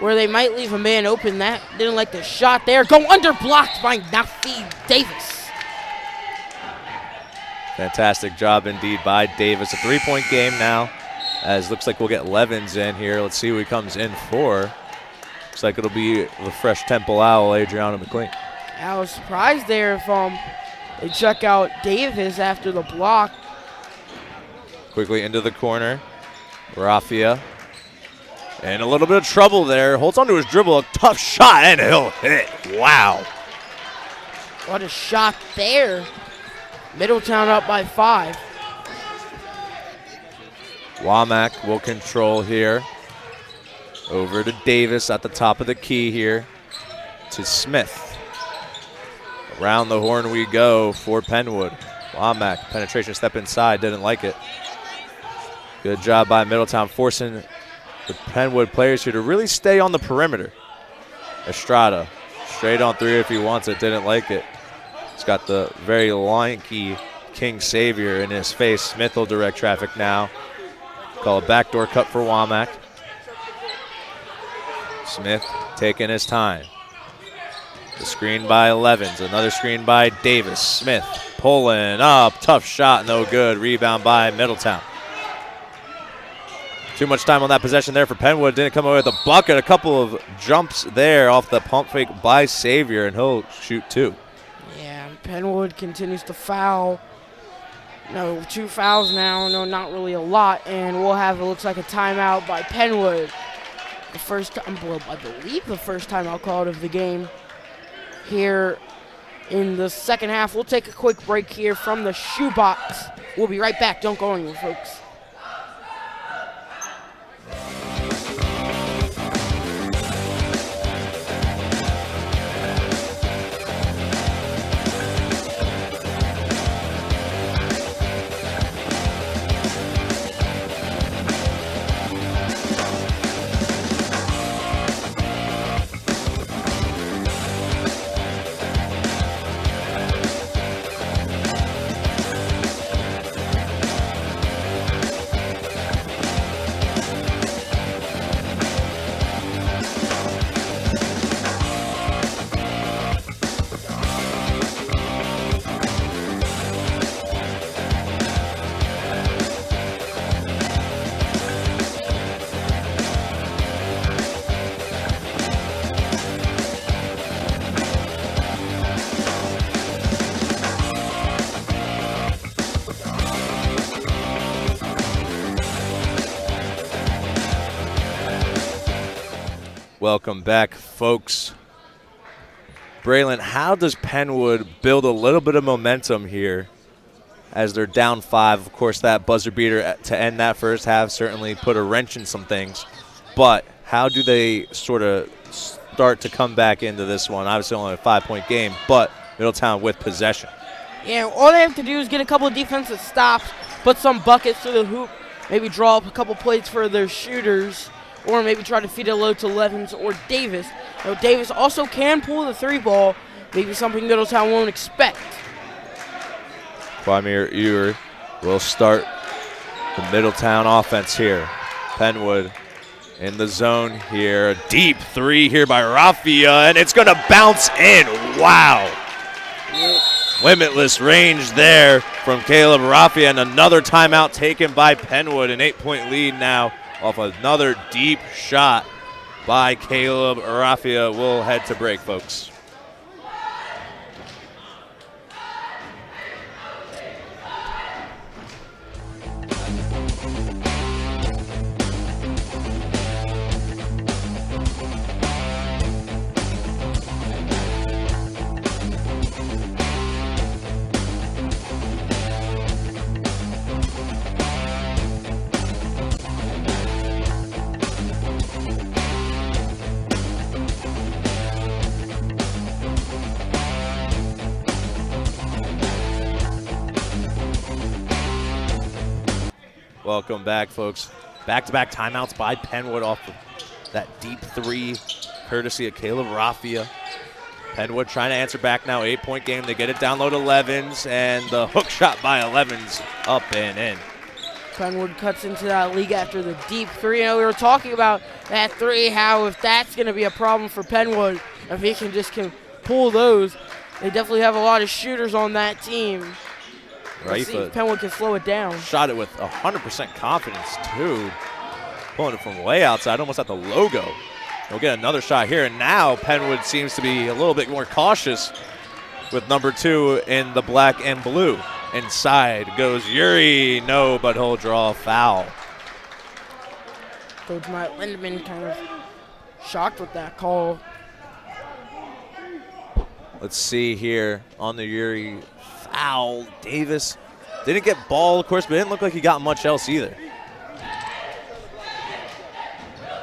where they might leave a man open. That didn't like the shot there. Go under blocked by Nafi Davis. Fantastic job indeed by Davis. A 3-point game now, as looks like we'll get Levins in here. Let's see who he comes in for. Looks like it'll be the fresh Temple Owl, Adriano McLean. I was surprised there if they check out Davis after the block. Quickly into the corner. Raffia. And a little bit of trouble there. Holds onto his dribble. A tough shot, and he'll hit. Wow. What a shot there. Middletown up by 5. Womack will control here. Over to Davis at the top of the key here. To Smith. Around the horn we go for Penwood. Womack, penetration step inside, didn't like it. Good job by Middletown, forcing the Penwood players here to really stay on the perimeter. Estrada, straight on 3 if he wants it, didn't like it. He's got the very lanky King Savior in his face. Smith will direct traffic now. Call a backdoor cut for Womack. Smith taking his time. The screen by Levens, another screen by Davis. Smith pulling up, tough shot, no good. Rebound by Middletown. Too much time on that possession there for Penwood. Didn't come away with a bucket. A couple of jumps there off the pump fake by Savior, and he'll shoot 2. Yeah, Penwood continues to foul. No, 2 fouls now. No, not really a lot. And we'll have, it looks like, a timeout by Penwood. The first time, well, I believe the first timeout called of the game here in the second half. We'll take a quick break here from the shoebox. We'll be right back. Don't go anywhere, folks. Welcome back, folks. Braylon, how does Penwood build a little bit of momentum here as they're down 5? Of course, that buzzer beater to end that first half certainly put a wrench in some things. But how do they sort of start to come back into this one? Obviously only a 5-point game, but Middletown with possession. Yeah, all they have to do is get a couple of defensive stops, put some buckets through the hoop, maybe draw up a couple plays for their shooters, or maybe try to feed it low to Levens or Davis. Now, Davis also can pull the 3 ball, maybe something Middletown won't expect. Quamir Ewer will start the Middletown offense here. Penwood in the zone here. A deep 3 here by Raffia, and it's going to bounce in. Wow. Limitless range there from Caleb Raffia, and another timeout taken by Penwood. An 8-point lead now off another deep shot by Caleb Raffia. We'll head to break, folks. Welcome back, folks. Back-to-back timeouts by Penwood off of that deep 3, courtesy of Caleb Raffia. Penwood trying to answer back now, 8-point game. They get it down low to Levens, and the hook shot by Levens up and in. Penwood cuts into that league after the deep 3. You know, we were talking about that 3, how if that's going to be a problem for Penwood, if he can pull those, they definitely have a lot of shooters on that team. Let's see if Penwood can slow it down. Shot it with 100% confidence, too. Pulling it from way outside, almost at the logo. We'll get another shot here, and now Penwood seems to be a little bit more cautious with number 2 in the black and blue. Inside goes Yuri. No, but he'll draw a foul. Coach Matt Lindemann kind of shocked with that call. Let's see here on the Yuri foul. Davis didn't get ball, of course, but it didn't look like he got much else either.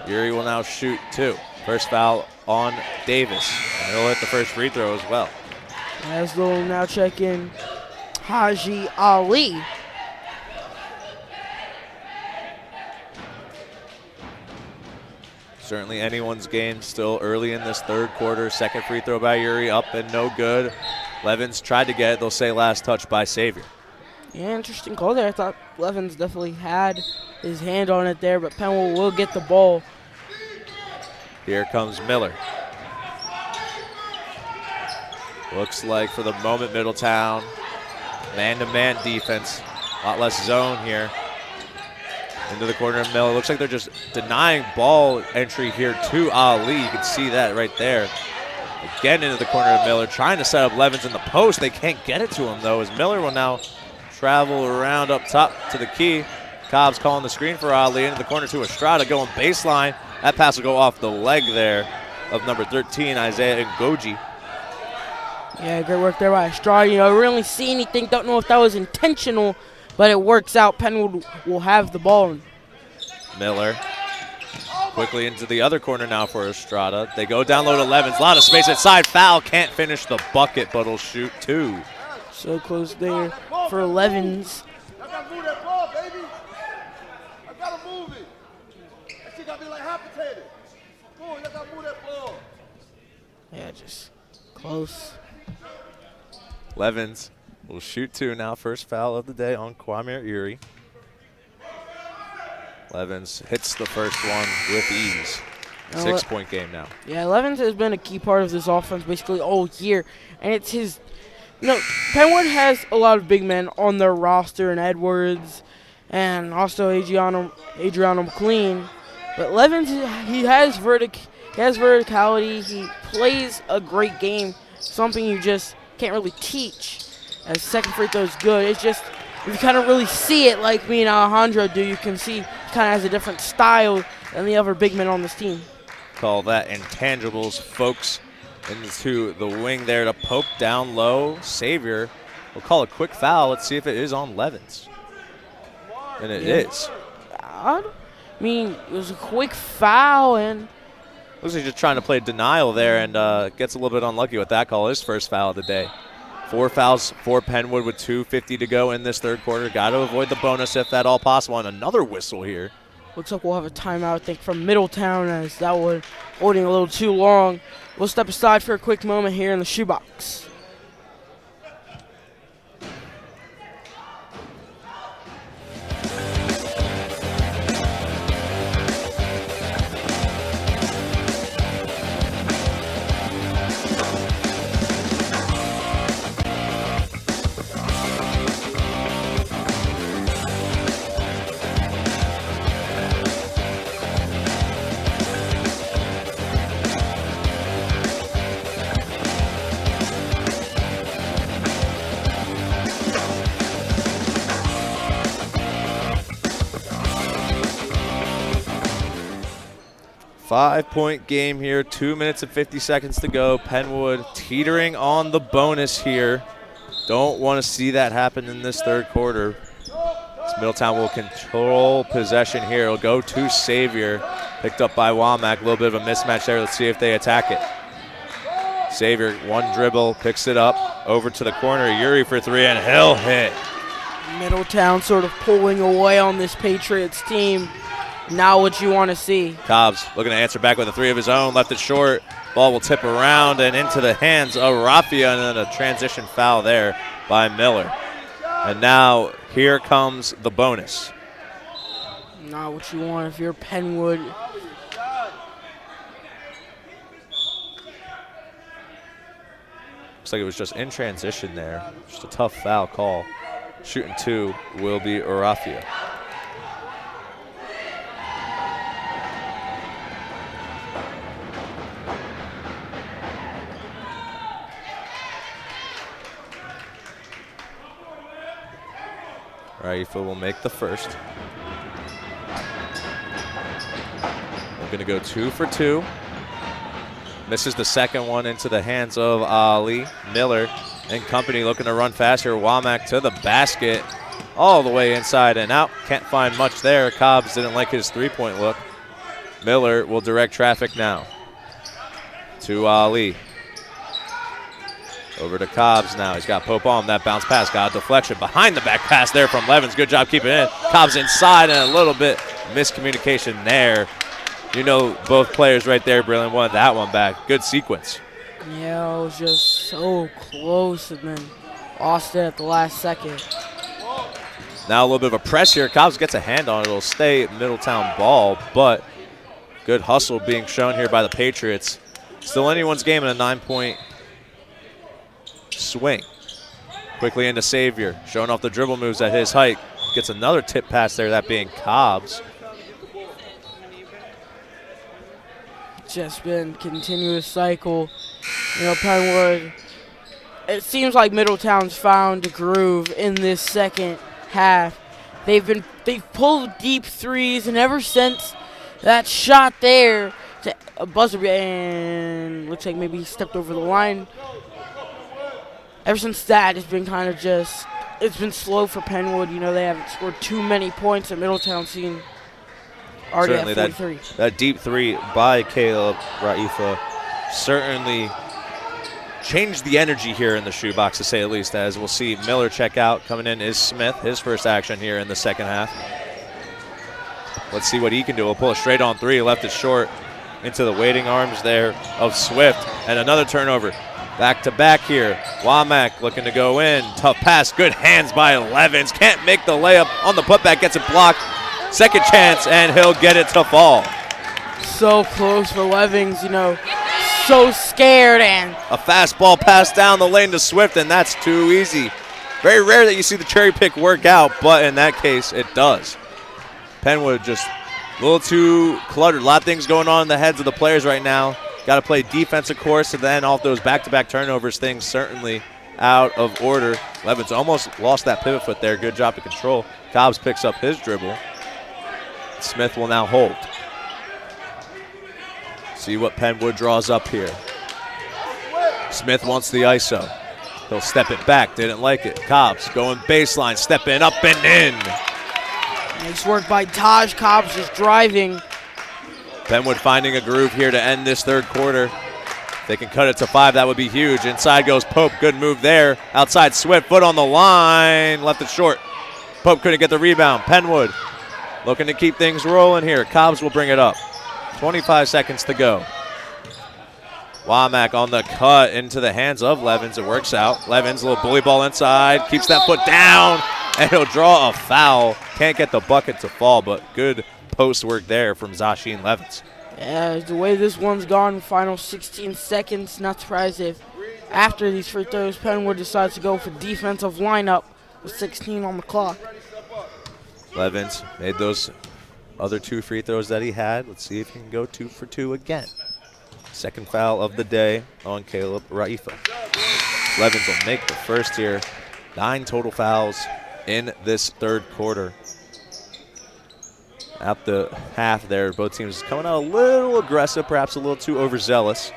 Yuri will now shoot 2. First foul on Davis, and he'll hit the first free throw as well. As they'll now check in Haji Ali. Certainly anyone's game still early in this third quarter. Second free throw by Yuri, up and no good. Levins tried to get it. They'll say last touch by Xavier. Yeah, interesting call there. I thought Levins definitely had his hand on it there, but Penn will get the ball. Here comes Miller. Looks like for the moment Middletown, man-to-man defense. A lot less zone here. Into the corner of Miller. Looks like they're just denying ball entry here to Ali. You can see that right there. Again into the corner of Miller, trying to set up Levins in the post. They can't get it to him, though, as Miller will now travel around up top to the key. Cobb's calling the screen for Ali into the corner to Estrada, going baseline. That pass will go off the leg there of number 13, Isaiah Ngoji. Yeah, great work there by Estrada. You know, really see anything. Don't know if that was intentional, but it works out. Penn will have the ball. Miller quickly into the other corner now for Estrada. They go down low to Levins. A lot of space inside. Foul. Can't finish the bucket, but will shoot 2. So close there for Levins. I gotta move that ball, baby. I gotta move it. That shit gotta be like hot potato. Come on, I gotta move that ball. Yeah, just close. Levins will shoot 2 now. First foul of the day on Kwame Uri. Levins hits the first one with ease. 6-point game now. Yeah, Levins has been a key part of this offense basically all year, and it's his. You know, Penwood has a lot of big men on their roster, and Edwards, and also Adriano McLean. But Levins, he has verticality. He plays a great game, something you just can't really teach. As second free throw is good. It's just, if you kind of really see it like me and Alejandro do, you can see he kind of has a different style than the other big men on this team. Call that intangibles, folks. Into the wing there to poke down low. Xavier will call a quick foul. Let's see if it is on Levins. And it is. I mean, it was a quick foul, and Looks like he's just trying to play denial there, and gets a little bit unlucky with that call. His first foul of the day. 4 fouls for Penwood with 2:50 to go in this third quarter. Got to avoid the bonus if at all possible. And another whistle here. looks like we'll have a timeout, I think, from Middletown, as that was holding a little too long. We'll step aside for a quick moment here in the shoebox. 5-point game here, 2 minutes and 50 seconds to go. Penwood teetering on the bonus here. Don't want to see that happen in this third quarter. Middletown will control possession here. It'll go to Xavier. Picked up by Womack. A little bit of a mismatch there. Let's see if they attack it. Xavier, one dribble, picks it up. Over to the corner. Yuri for 3, and he'll hit. Middletown sort of pulling away on this Patriots team. Not what you want to see. Cobbs looking to answer back with a 3 of his own. Left it short. Ball will tip around and into the hands of Raffia, and then a transition foul there by Miller. And now here comes the bonus. Not what you want if you're Penwood. Looks like it was just in transition there. Just a tough foul call. Shooting 2 will be Raffia. Raifa will make the first. We're going to go 2 for 2. Misses the second one into the hands of Ali. Miller and company looking to run fast here. Womack to the basket. All the way inside and out. Can't find much there. Cobbs didn't like his three-point look. Miller will direct traffic now to Ali. Over to Cobbs now. He's got Pope on that bounce pass. Got a deflection. Behind the back pass there from Levins. Good job keeping it in. Cobbs inside and a little bit miscommunication there. You know both players right there, Braylon, wanted that one back. Good sequence. Yeah, it was just so close and then lost it at the last second. Now a little bit of a press here. Cobbs gets a hand on it. It'll stay Middletown ball, but good hustle being shown here by the Patriots. Still anyone's game in a 9-point swing. Quickly into Xavier, showing off the dribble moves at his height. Gets another tip pass there, that being Cobbs. Just been continuous cycle. You know, Penwood, it seems like Middletown's found a groove in this second half. They've pulled deep threes, and ever since that shot there to a buzzer, and looks like maybe he stepped over the line. Ever since that, it's been kind of just, it's been slow for Penwood. You know, they haven't scored too many points at Middletown, seen already Certainly at 43. that deep three by Caleb Raifa certainly changed the energy here in the shoebox, to say the least, as we'll see Miller check out. Coming in is Smith, his first action here in the second half. Let's see what he can do. He'll pull a straight on three, left it short into the waiting arms there of Swift, and another turnover. Back to back here. Womack looking to go in. Tough pass, good hands by Levins. Can't make the layup on the putback, gets it blocked. Second chance, and he'll get it to fall. So close for Levins, you know, so scared, and a fastball pass down the lane to Swift, and that's too easy. Very rare that you see the cherry pick work out, but in that case, it does. Penwood just a little too cluttered. A lot of things going on in the heads of the players right now. Got to play defense, of course, and then off those back-to-back turnovers, things certainly out of order. Levins almost lost that pivot foot there. Good job to control. Cobbs picks up his dribble. Smith will now hold. See what Penwood draws up here. Smith wants the ISO. He'll step it back, didn't like it. Cobbs going baseline, stepping up and in. Nice work by Taj. Cobbs just driving. Penwood finding a groove here to end this third quarter. If they can cut it to 5, that would be huge. Inside goes Pope, good move there. Outside Swift, foot on the line, left it short. Pope couldn't get the rebound. Penwood looking to keep things rolling here. Cobbs will bring it up. 25 seconds to go. Womack on the cut into the hands of Levins. It works out. Levins, a little bully ball inside. Keeps that foot down, and he'll draw a foul. Can't get the bucket to fall, but good post work there from Zashin Levins. Yeah, the way this one's gone, final 16 seconds. Not surprised if after these free throws, Penwood decides to go for defensive lineup with 16 on the clock. Levins made those other 2 free throws that he had. Let's see if he can go 2 for 2 again. Second foul of the day on Caleb Raifa. Levins will make the first here. 9 total fouls in this third quarter. At the half there, both teams coming out a little aggressive, perhaps a little too overzealous,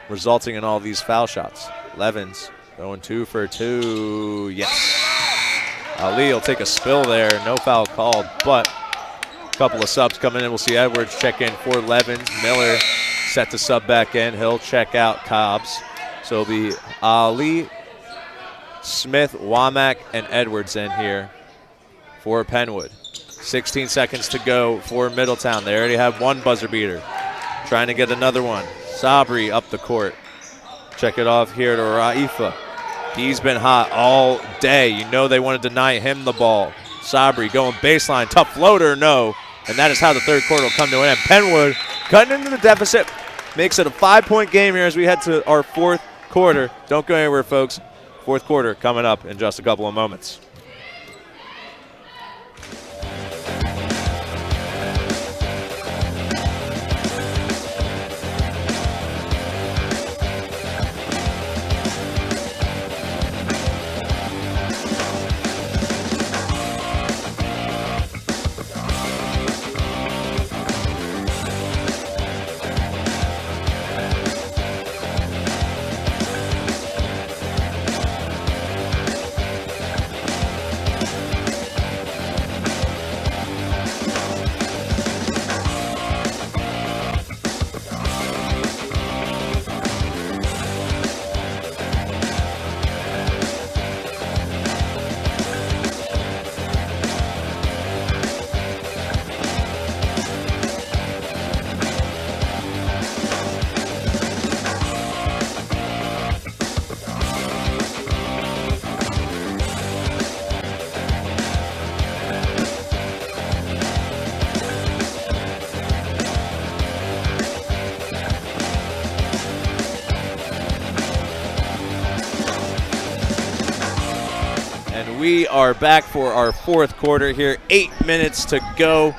resulting in all these foul shots. Levins going 2 for 2. Yes. Ali will take a spill there. No foul called, but a couple of subs coming in. We'll see Edwards check in for Levins. Miller set to sub back in. He'll check out Cobbs. So it'll be Ali, Smith, Womack, and Edwards in here for Penwood. 16 seconds to go for Middletown. They already have 1 buzzer beater. Trying to get another one. Sabri up the court. Check it off here to Raifa. He's been hot all day. You know they want to deny him the ball. Sabri going baseline. Tough floater, no. And that is how the third quarter will come to an end. Penwood cutting into the deficit. Makes it a 5-point game here as we head to our fourth quarter. Don't go anywhere, folks. Fourth quarter coming up in just a couple of moments. And we are back for our fourth quarter here. 8 minutes to go.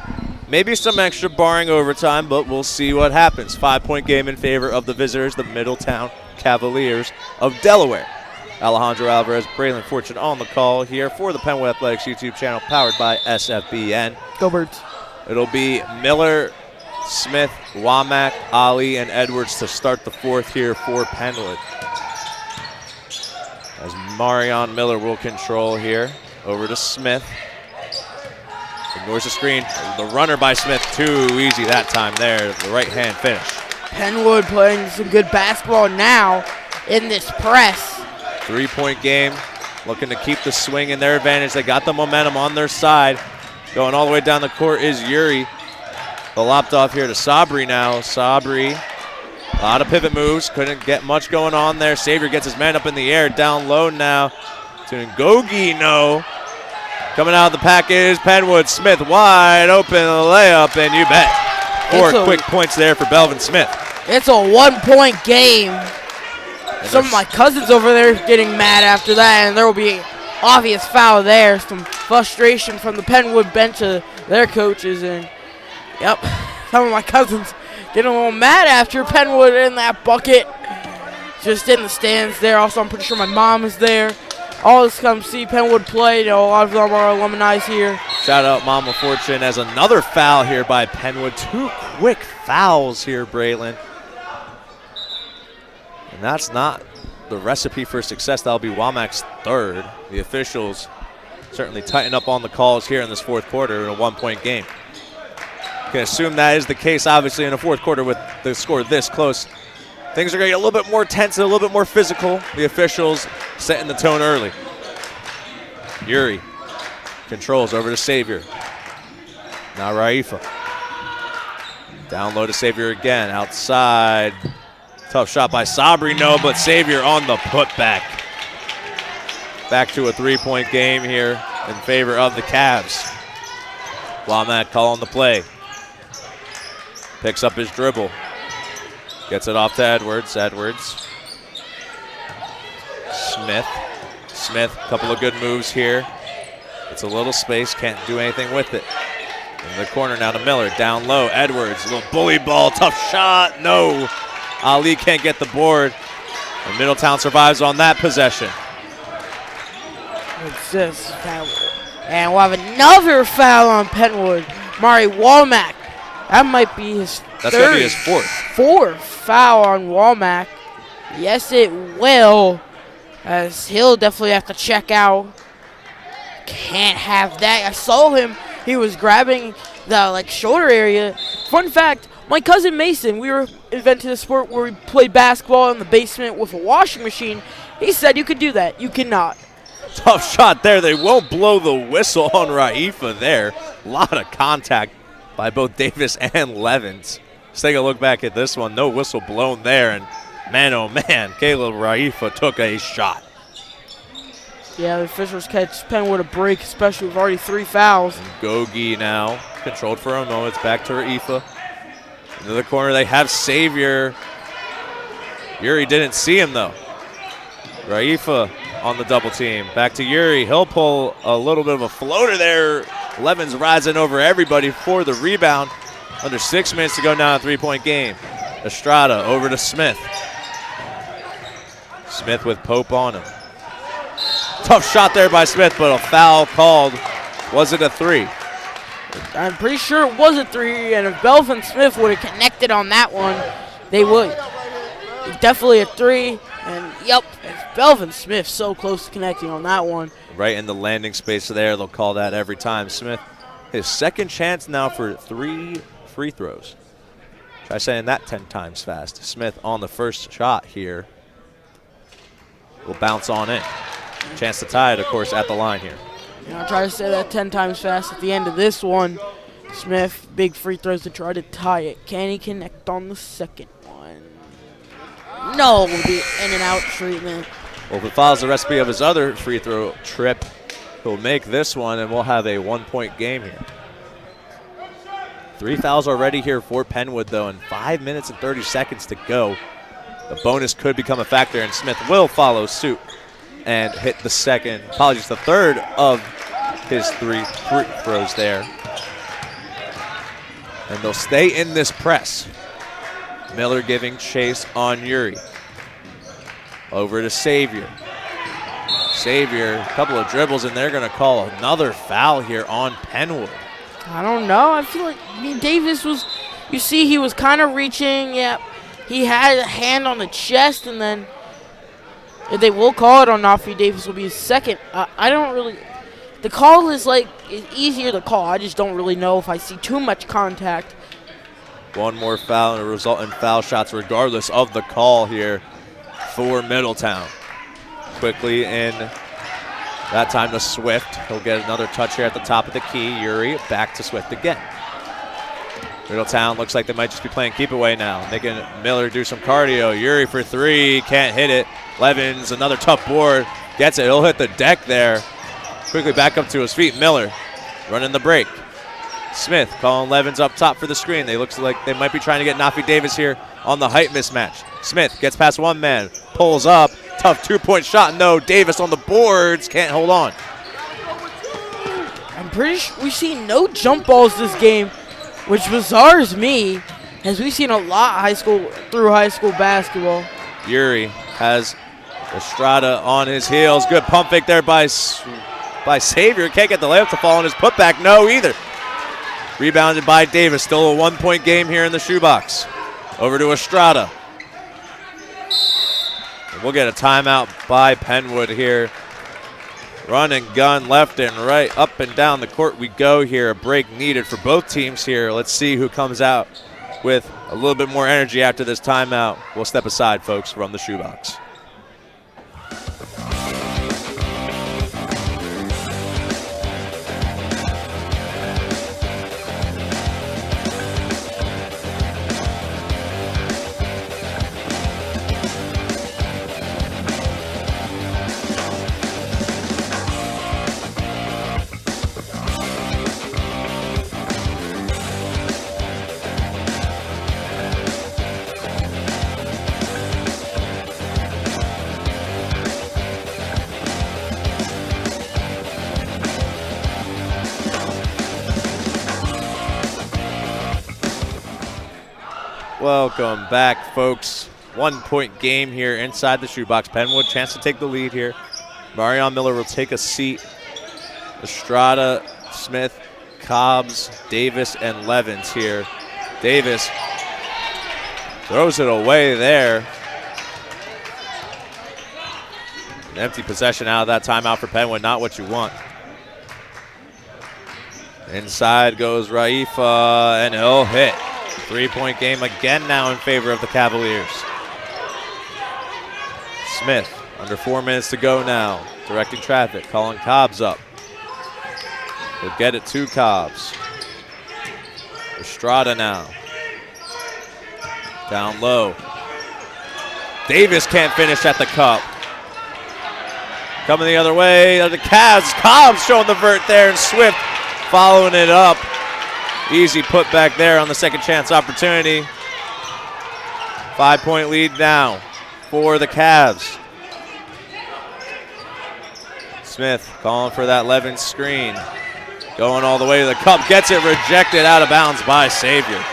Maybe some extra barring overtime, but we'll see what happens. 5-point game in favor of the visitors, the Middletown Cavaliers of Delaware. Alejandro Alvarez, Braylon Fortune on the call here for the Penn Athletics YouTube channel powered by SFBN. Go Birds. It'll be Miller, Smith, Womack, Ali, and Edwards to start the fourth here for Penwood. As Marion Miller will control here. Over to Smith. Ignores the screen. The runner by Smith, too easy that time there. The right-hand finish. Penwood playing some good basketball now in this press. 3-point game. Looking to keep the swing in their advantage. They got the momentum on their side. Going all the way down the court is Yuri. The lopped off here to Sabri now. Sabri, a lot of pivot moves. Couldn't get much going on there. Xavier gets his man up in the air. Down low now to Ngogi. No. Coming out of the pack is Penwood. Smith wide open layup, and you bet. 4 quick points there for Belvin Smith. It's a 1-point game. Some of my cousins over there getting mad after that, and there will be obvious foul there. Some frustration from the Penwood bench of their coaches, and yep, some of my cousins getting a little mad after Penwood in that bucket. Just in the stands there. Also, I'm pretty sure my mom is there. All this come see Penwood play. You know, a lot of them are alumni here. Shout out Mama Fortune as another foul here by Penwood. 2 quick fouls here, Braylon. And that's not the recipe for success. That'll be Womack's third. The officials certainly tighten up on the calls here in this fourth quarter in a 1-point game. You can assume that is the case, obviously, in a fourth quarter with the score this close. Things are going to get a little bit more tense and a little bit more physical. The officials setting the tone early. Yuri controls over to Xavier. Now Raifa. Down low to Xavier again. Outside. Tough shot by Sabri, no, but Xavier on the putback. Back to a 3-point game here in favor of the Cavs. Womack calling the play. Picks up his dribble. Gets it off to Edwards. Edwards. Smith. Smith, couple of good moves here. It's a little space, can't do anything with it. In the corner now to Miller. Down low, Edwards. A little bully ball, tough shot, no. Ali can't get the board. And Middletown survives on that possession. It's just foul. And we'll have another foul on Penwood. Mari Womack. That might be his That's going to be his fourth foul on Womack. Yes, it will. As he'll definitely have to check out. Can't have that. I saw him. He was grabbing the shoulder area. Fun fact, my cousin Mason, we were invented a sport where we played basketball in the basement with a washing machine. He said you could do that. You cannot. Tough shot there. They won't blow the whistle on Raifa there. A lot of contact by both Davis and Levins. Let's take a look back at this one. No whistle blown there. And man, oh man, Caleb Raifa took a shot. Yeah, the officials catch Penwood a break, especially with already 3 fouls. Gogi now controlled for a moment. It's back to Raifa. Into the corner, they have Xavier. Yuri didn't see him, though. Raifa on the double team. Back to Yuri. He'll pull a little bit of a floater there. Levins rising over everybody for the rebound. Under 6 minutes to go now, a 3-point game. Estrada over to Smith. Smith with Pope on him. Tough shot there by Smith, but a foul called. Was it a 3? I'm pretty sure it was a 3, and if Belvin Smith would have connected on that one, they would. Definitely a 3, and yep, Belvin Smith so close to connecting on that one. Right in the landing space there. They'll call that every time. Smith, his second chance now for 3 free throws. Try saying that 10 times fast. Smith on the first shot here. Will bounce on in. Chance to tie it, of course, at the line here. And I'll try to say that 10 times fast at the end of this one. Smith, big free throws to try to tie it. Can he connect on the second one? No, the in and out treatment. Well, if it follows the recipe of his other free throw trip, he'll make this one, and we'll have a 1-point game here. 3 fouls already here for Penwood, though, and 5 minutes and 30 seconds to go. The bonus could become a factor, and Smith will follow suit and hit the third of his three free throws there. And they'll stay in this press. Miller giving chase on Uri. Over to Savior. Savior, a couple of dribbles, and they're going to call another foul here on Penwood. I don't know. I feel like Davis was, you see, he was kind of reaching. Yeah, he had a hand on the chest, and then if they will call it on Nafi Davis, will be his second. I don't really. The call is it's easier to call. I just don't really know if I see too much contact. One more foul and a result in foul shots regardless of the call here for Middletown. Quickly in that time to Swift. He'll get another touch here at the top of the key. Uri back to Swift again. Middletown looks like they might just be playing keep away now. Making Miller do some cardio. Uri for three, can't hit it. Levins, another tough board. Gets it, he'll hit the deck there. Quickly back up to his feet. Miller running the break. Smith calling Levins up top for the screen. They looks like they might be trying to get Nafi Davis here on the height mismatch. Smith gets past one man, pulls up, tough two-point shot. No, Davis on the boards, can't hold on. I'm pretty sure we've seen no jump balls this game, which bizarres me, as we've seen a lot through high school basketball. Uri has Estrada on his heels. Good pump fake there by Savior. Can't get the layup to fall on his putback. No, either. Rebounded by Davis. Still a one-point game here in the shoebox. Over to Estrada. And we'll get a timeout by Penwood here. Run and gun left and right. Up and down the court we go here. A break needed for both teams here. Let's see who comes out with a little bit more energy after this timeout. We'll step aside, folks, from the shoebox. Welcome back, folks. 1 point game here inside the shoebox. Penwood chance to take the lead here. Marion Miller will take a seat. Estrada, Smith, Cobbs, Davis, and Levins here. Davis throws it away there. An empty possession out of that timeout for Penwood, not what you want. Inside goes Raifa, and he'll hit. 3-point game again now in favor of the Cavaliers. Smith, under 4 minutes to go now. Directing traffic, calling Cobbs up. He'll get it to Cobbs. Estrada now. Down low. Davis can't finish at the cup. Coming the other way, the Cavs. Cobbs showing the vert there, and Swift following it up. Easy put back there on the second chance opportunity. 5-point lead now for the Cavs. Smith calling for that Levins screen. Going all the way to the cup. Gets it rejected out of bounds by Savior.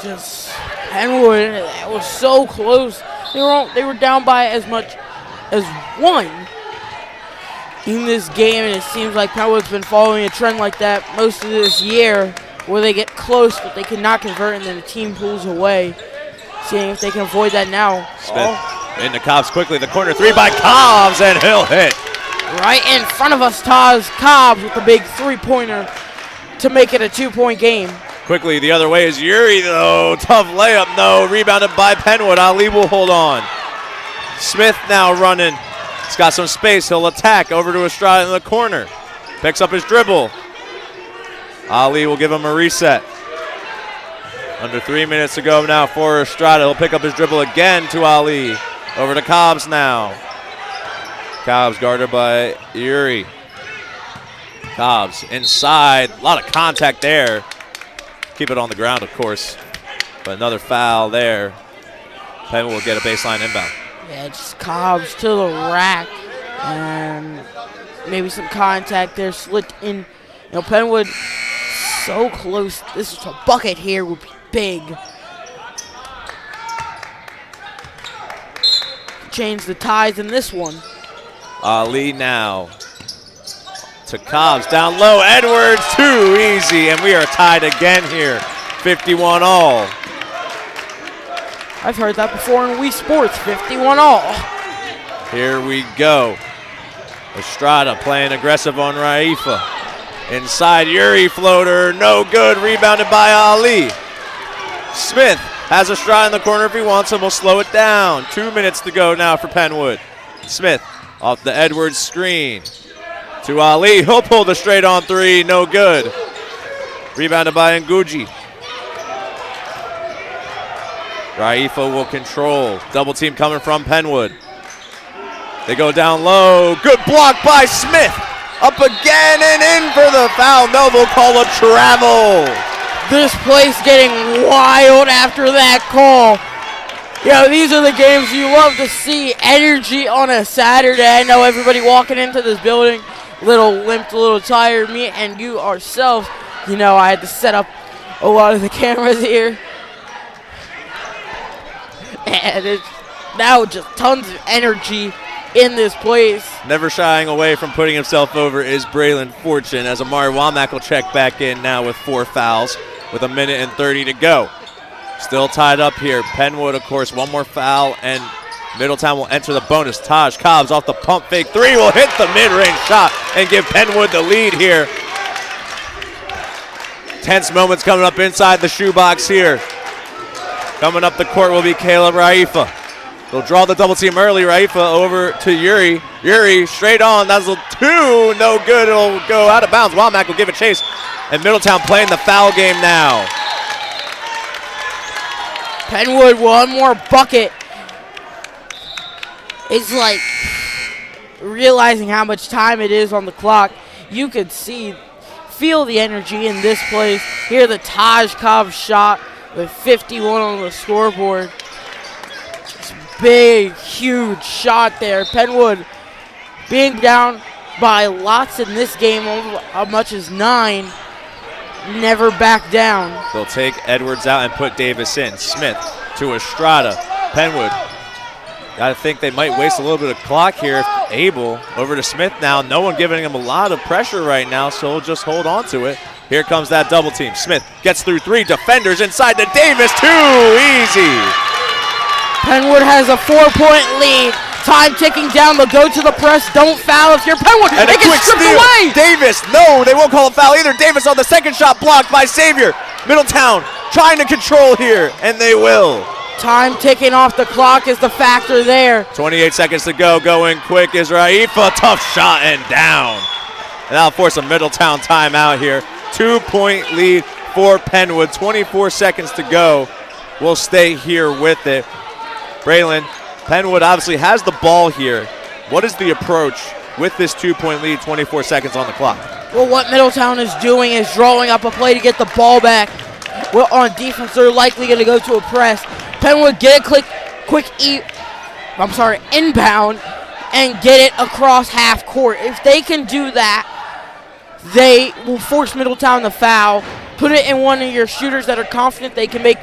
Just Penwood, that was so close. They were down by as much as one in this game, and it seems like Penwood's been following a trend like that most of this year, where they get close but they cannot convert, and then the team pulls away. Seeing if they can avoid that now. Smith into Cobbs quickly. The corner three by Cobbs, and he'll hit. Right in front of us, Cobbs with the big three-pointer to make it a 2-point game. Quickly the other way is Uri, though. Tough layup, no. Rebounded by Penwood. Ali will hold on. Smith now running. He's got some space. He'll attack over to Estrada in the corner. Picks up his dribble. Ali will give him a reset. Under 3 minutes to go now for Estrada. He'll pick up his dribble again to Ali. Over to Cobbs now. Cobbs guarded by Uri. Cobbs inside. A lot of contact there. Keep it on the ground, of course. But another foul there Penn will get a baseline inbound. Yeah, just Cobbs to the rack. And maybe some contact there, slipped in. You know, Penwood so close. This is a bucket here would be big. Change the ties in this one. Ali now to Cobbs, down low, Edwards, too easy, and we are tied again here, 51 all. I've heard that before in Wii Sports, 51 all. Here we go. Estrada playing aggressive on Raifa. Inside, Yuri floater, no good, rebounded by Ali. Smith has Estrada in the corner if he wants him, we'll slow it down. 2 minutes to go now for Penwood. Smith off the Edwards screen to Ali, he'll pull the straight on three, no good. Rebounded by Nguji. Raifa will control, double team coming from Penwood. They go down low, good block by Smith. Up again and in for the foul, no, they'll call a travel. This place getting wild after that call. Yeah, these are the games you love to see. Energy on a Saturday. I know everybody walking into this building, a little limped, a little tired. Me and you ourselves, you know, I had to set up a lot of the cameras here. And it's now just tons of energy in this place. Never shying away from putting himself over is Braylon Fortune, as Amari Womack will check back in now with 4 fouls with 1:30 to go. Still tied up here. Penwood, of course, one more foul, and Middletown will enter the bonus. Taj Cobbs off the pump fake three will hit the mid-range shot and give Penwood the lead here. Tense moments coming up inside the shoebox here. Coming up the court will be Caleb Raifa. They'll draw the double team early. Raifa over to Yuri. Yuri straight on. That's a 2. No good. It'll go out of bounds. Womack will give a chase. And Middletown playing the foul game now. Penwood, one more bucket. It's like realizing how much time it is on the clock. You could feel the energy in this place. Hear the Taj Cobb shot with 51 on the scoreboard. Big, huge shot there. Penwood being down by lots in this game, as much as 9, never back down. They'll take Edwards out and put Davis in. Smith to Estrada. Penwood, gotta think they might waste a little bit of clock here if able. Over to Smith now. No one giving him a lot of pressure right now, so he'll just hold on to it. Here comes that double team. Smith gets through 3 defenders inside to Davis. 2 easy. Penwood has a 4-point lead. Time ticking down. They'll go to the press. Don't foul if you're Penwood. And they a get quick stripped steal. away. Davis, no, they won't call a foul either. Davis on the second shot blocked by Xavier. Middletown trying to control here, and they will. Time ticking off the clock is the factor there. 28 seconds to go. Going quick is Raifa. Tough shot and down. And that'll force a Middletown timeout here. 2-point lead for Penwood. 24 seconds to go. We'll stay here with it. Braylon, Penwood obviously has the ball here. What is the approach with this 2-point lead, 24 seconds on the clock? Well, what Middletown is doing is drawing up a play to get the ball back. Well, on defense, they're likely going to go to a press. Penwood get a quick inbound and get it across half court. If they can do that, they will force Middletown to foul. Put it in one of your shooters that are confident they can make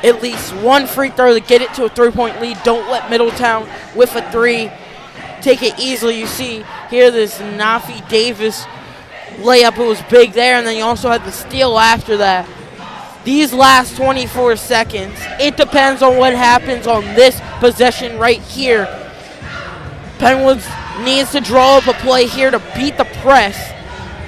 at least one free throw to get it to a 3-point lead. Don't let Middletown whiff a 3. Take it easily. You see here this Nafi Davis layup. It was big there, and then you also had the steal after that. These last 24 seconds, it depends on what happens on this possession right here. Penwood needs to draw up a play here to beat the press.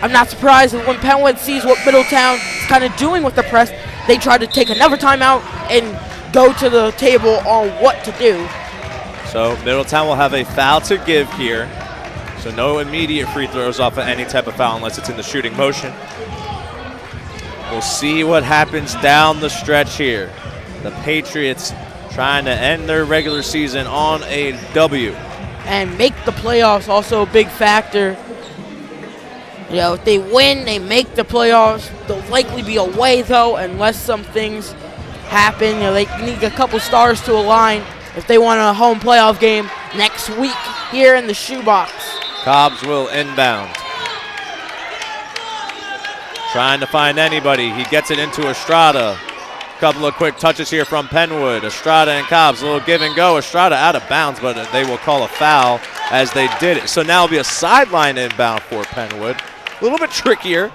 I'm not surprised when Penwood sees what Middletown is kind of doing with the press, they try to take another timeout and go to the table on what to do. So Middletown will have a foul to give here. So no immediate free throws off of any type of foul unless it's in the shooting motion. We'll see what happens down the stretch here. The Patriots trying to end their regular season on a W. And make the playoffs also a big factor. You know, if they win, they make the playoffs. They'll likely be away, though, unless some things happen. You know, they need a couple stars to align. if they want a home playoff game next week here in the Shoebox. Cobbs will inbound. Trying to find anybody. He gets it into Estrada. Couple of quick touches here from Penwood. Estrada and Cobbs, a little give and go. Estrada out of bounds, but they will call a foul as they did it. So now it'll be a sideline inbound for Penwood. A little bit trickier,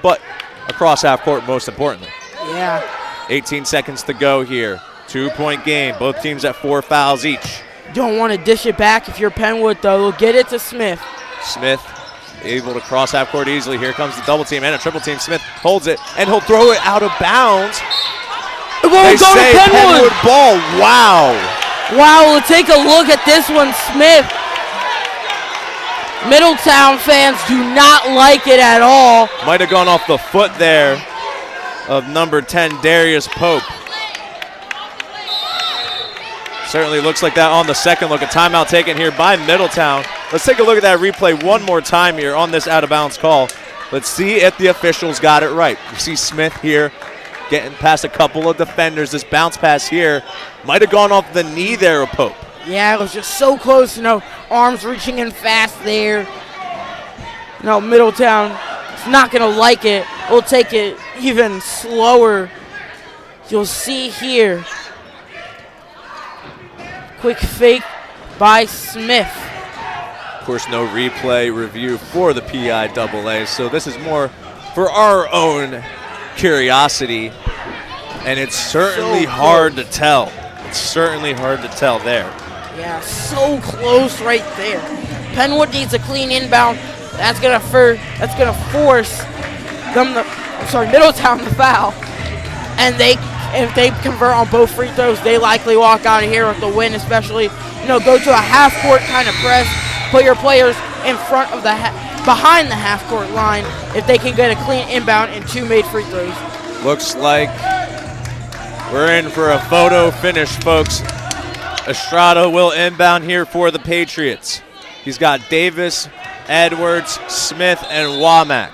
but across half court most importantly. Yeah. 18 seconds to go here. 2-point game. Both teams at 4 fouls each. Don't want to dish it back if you're Penwood, though. They'll get it to Smith. Smith able to cross half court easily. Here comes the double team and a triple team. Smith holds it, and he'll throw it out of bounds. It won't go to Penwood. Ball. Wow. Wow, we'll take a look at this one, Smith. Middletown fans do not like it at all. Might have gone off the foot there of number 10, Darius Pope. Certainly looks like that on the second look. A timeout taken here by Middletown. Let's take a look at that replay one more time here on this out-of-bounds call. Let's see if the officials got it right. You see Smith here getting past a couple of defenders. This bounce pass here might have gone off the knee there of Pope. Yeah, it was just so close, arms reaching in fast there. Middletown is not going to like it. We'll take it even slower. You'll see here. Quick fake by Smith. Of course, no replay review for the PIAA, so this is more for our own curiosity, and it's certainly hard to tell. It's certainly hard to tell there. Yeah, so close right there. Penwood needs a clean inbound. That's gonna force them Middletown to foul. And if they convert on both free throws, they likely walk out of here with the win, especially, go to a half court kind of press, put your players in front of behind the half court line if they can get a clean inbound and 2 made free throws. Looks like we're in for a photo finish, folks. Estrada will inbound here for the Patriots. He's got Davis, Edwards, Smith, and Womack.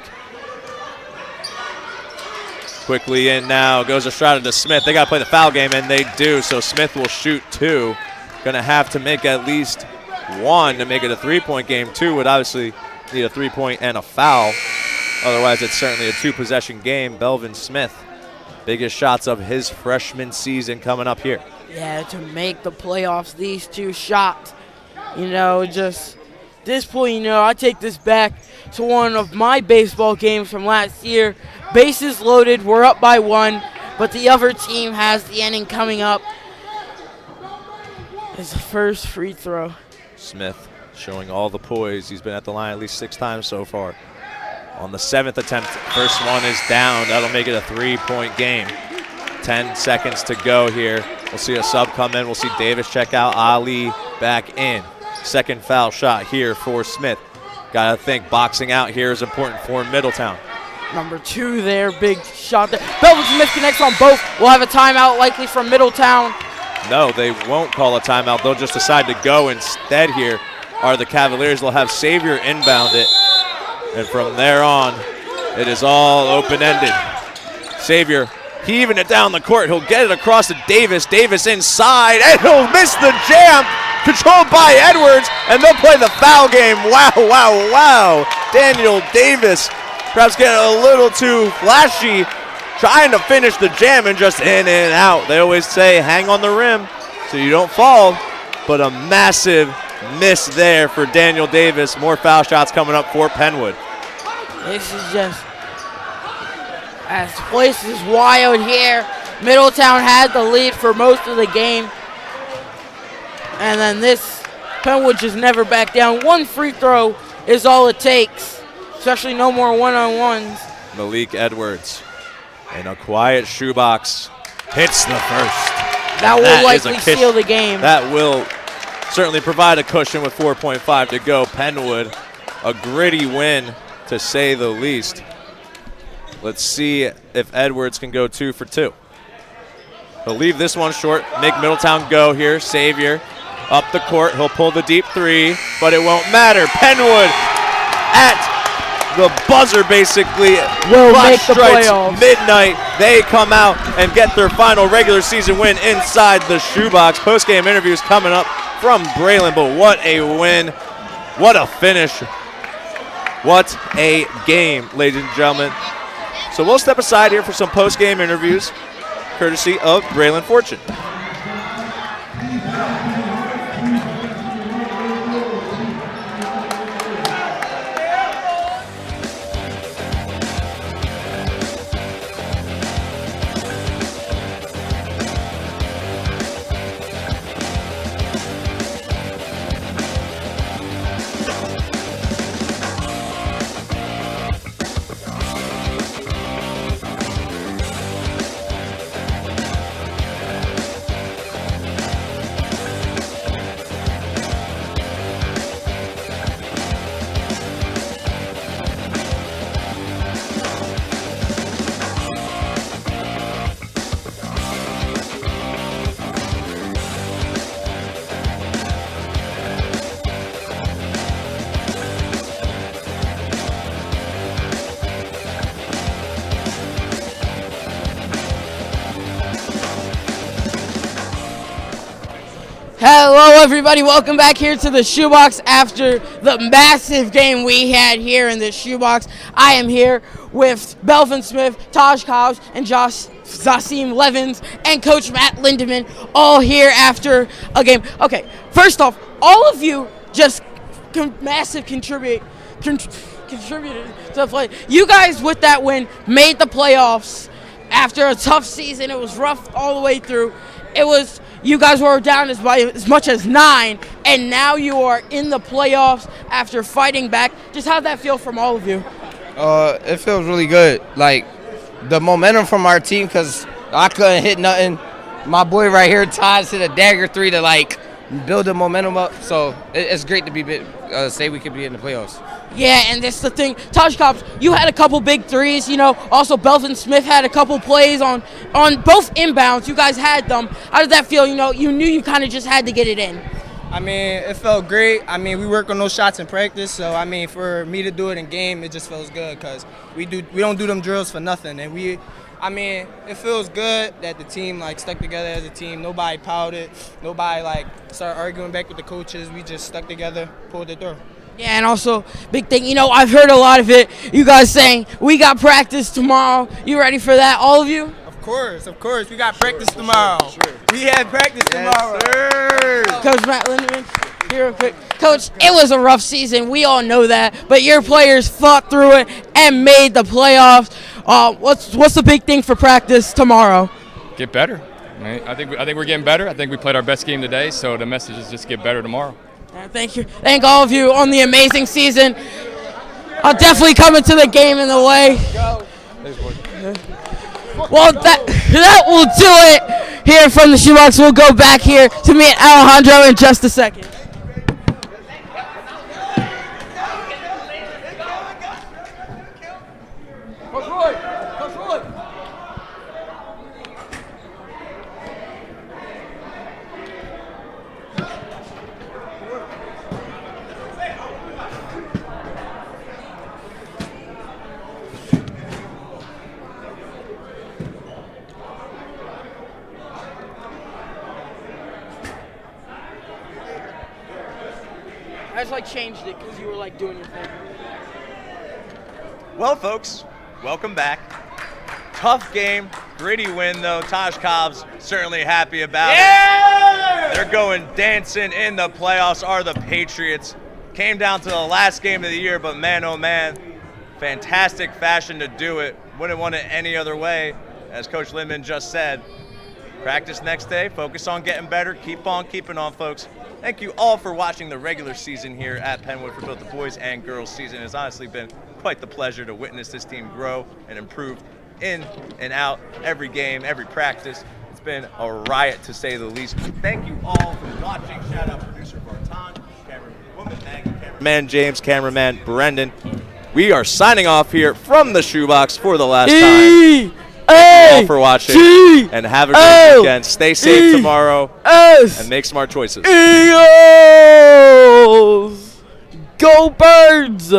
Quickly in now, goes Estrada to Smith. They got to play the foul game, and they do, so Smith will shoot 2. Going to have to make at least 1 to make it a 3-point game. 2 would obviously need a 3-point and a foul. Otherwise, it's certainly a 2-possession game. Belvin Smith, biggest shots of his freshman season coming up here. Yeah, to make the playoffs, these 2 shots, just this point, I take this back to one of my baseball games from last year. Bases loaded, we're up by 1, but the other team has the inning coming up. It's the first free throw. Smith showing all the poise. He's been at the line at least 6 times so far. On the 7th attempt, first one is down. That'll make it a 3-point game. 10 seconds to go here. We'll see a sub come in. We'll see Davis check out, Ali back in. Second foul shot here for Smith. Got to think boxing out here is important for Middletown. Number 2 there, big shot there. Belvin Smith connects on both. We'll have a timeout likely from Middletown. No, they won't call a timeout. They'll just decide to go instead here are the Cavaliers. They'll have Savior inbound it. And from there on, it is all open-ended. Savior, he evened it down the court. He'll get it across to Davis. Davis inside, and he'll miss the jam. Controlled by Edwards, and they'll play the foul game. Wow, wow, wow. Daniel Davis perhaps getting a little too flashy, trying to finish the jam and just in and out. They always say hang on the rim so you don't fall, but a massive miss there for Daniel Davis. More foul shots coming up for Penwood. This is just, as place is wild here. Middletown had the lead for most of the game. And then this, Penwood just never back down. 1 free throw is all it takes, especially no more one-on-ones. Malik Edwards in a quiet shoebox hits the first. That will likely seal the game. That will certainly provide a cushion with 4.5 to go. Penwood, a gritty win to say the least. Let's see if Edwards can go 2 for 2. He'll leave this one short, make Middletown go here. Savior up the court, he'll pull the deep 3, but it won't matter. Penwood at the buzzer basically. Will Clock make the strikes playoffs. midnight. They come out and get their final regular season win inside the shoebox. Post-game interviews coming up from Braylon, but what a win. What a finish. What a game, ladies and gentlemen. So we'll step aside here for some post-game interviews, courtesy of Braylon Fortune. Hello, everybody. Welcome back here to the Shoebox after the massive game we had here in the Shoebox. I am here with Belvin Smith, Taj Cobbs, and Zasim Levins, and Coach Matt Lindemann, all here after a game. Okay, first off, all of you just massive contributed to the play. You guys, with that win, made the playoffs after a tough season. It was rough all the way through. You guys were down as much as 9, and now you are in the playoffs after fighting back. Just how'd that feel from all of you? It feels really good. Like, the momentum from our team, because I couldn't hit nothing. My boy right here, Todd, hit a dagger 3 to, like, build the momentum up. So it's great to say we could be in the playoffs. Yeah, and that's the thing. Taj Cobbs, you had a couple big threes. Also Belvin Smith had a couple plays on both inbounds. You guys had them. How did that feel? You knew you kind of just had to get it in. I mean, it felt great. I mean, we work on those shots in practice. So, I mean, for me to do it in game, it just feels good because we don't do them drills for nothing. And it feels good that the team, like, stuck together as a team. Nobody pouted. Nobody, like, started arguing back with the coaches. We just stuck together, pulled it through. Yeah, and also, big thing, I've heard a lot of it. You guys saying, we got practice tomorrow. You ready for that, all of you? Of course. We got practice tomorrow. Sure. We had practice tomorrow. Sir. Coach Matt Lindemann, here real quick. Coach, it was a rough season. We all know that. But your players fought through it and made the playoffs. What's the big thing for practice tomorrow? Get better. Right? I think we're getting better. I think we played our best game today, so the message is just get better tomorrow. Thank you. Thank all of you on the amazing season. I'll definitely come into the game in the way. Well, that will do it here from the Shoebox. We'll go back here to meet Alejandro in just a second. I just changed it because you were doing your thing. Well, folks, welcome back. Tough game, gritty win though. Taj Cobbs certainly happy about it. They're going dancing in the playoffs. Are the Patriots? Came down to the last game of the year, but man, oh man, fantastic fashion to do it. Wouldn't want it any other way, as Coach Lindemann just said. Practice next day. Focus on getting better. Keep on keeping on, folks. Thank you all for watching the regular season here at Penwood for both the boys and girls season. It's honestly been quite the pleasure to witness this team grow and improve in and out every game, every practice. It's been a riot to say the least. Thank you all for watching. Shout out producer Barton, camerawoman Maggie, cameraman James, cameraman Brendan. We are signing off here from the Shoebox for the last time. Thank you all for watching, and have a great weekend. Stay safe tomorrow, and make smart choices. Eagles! Go Birds!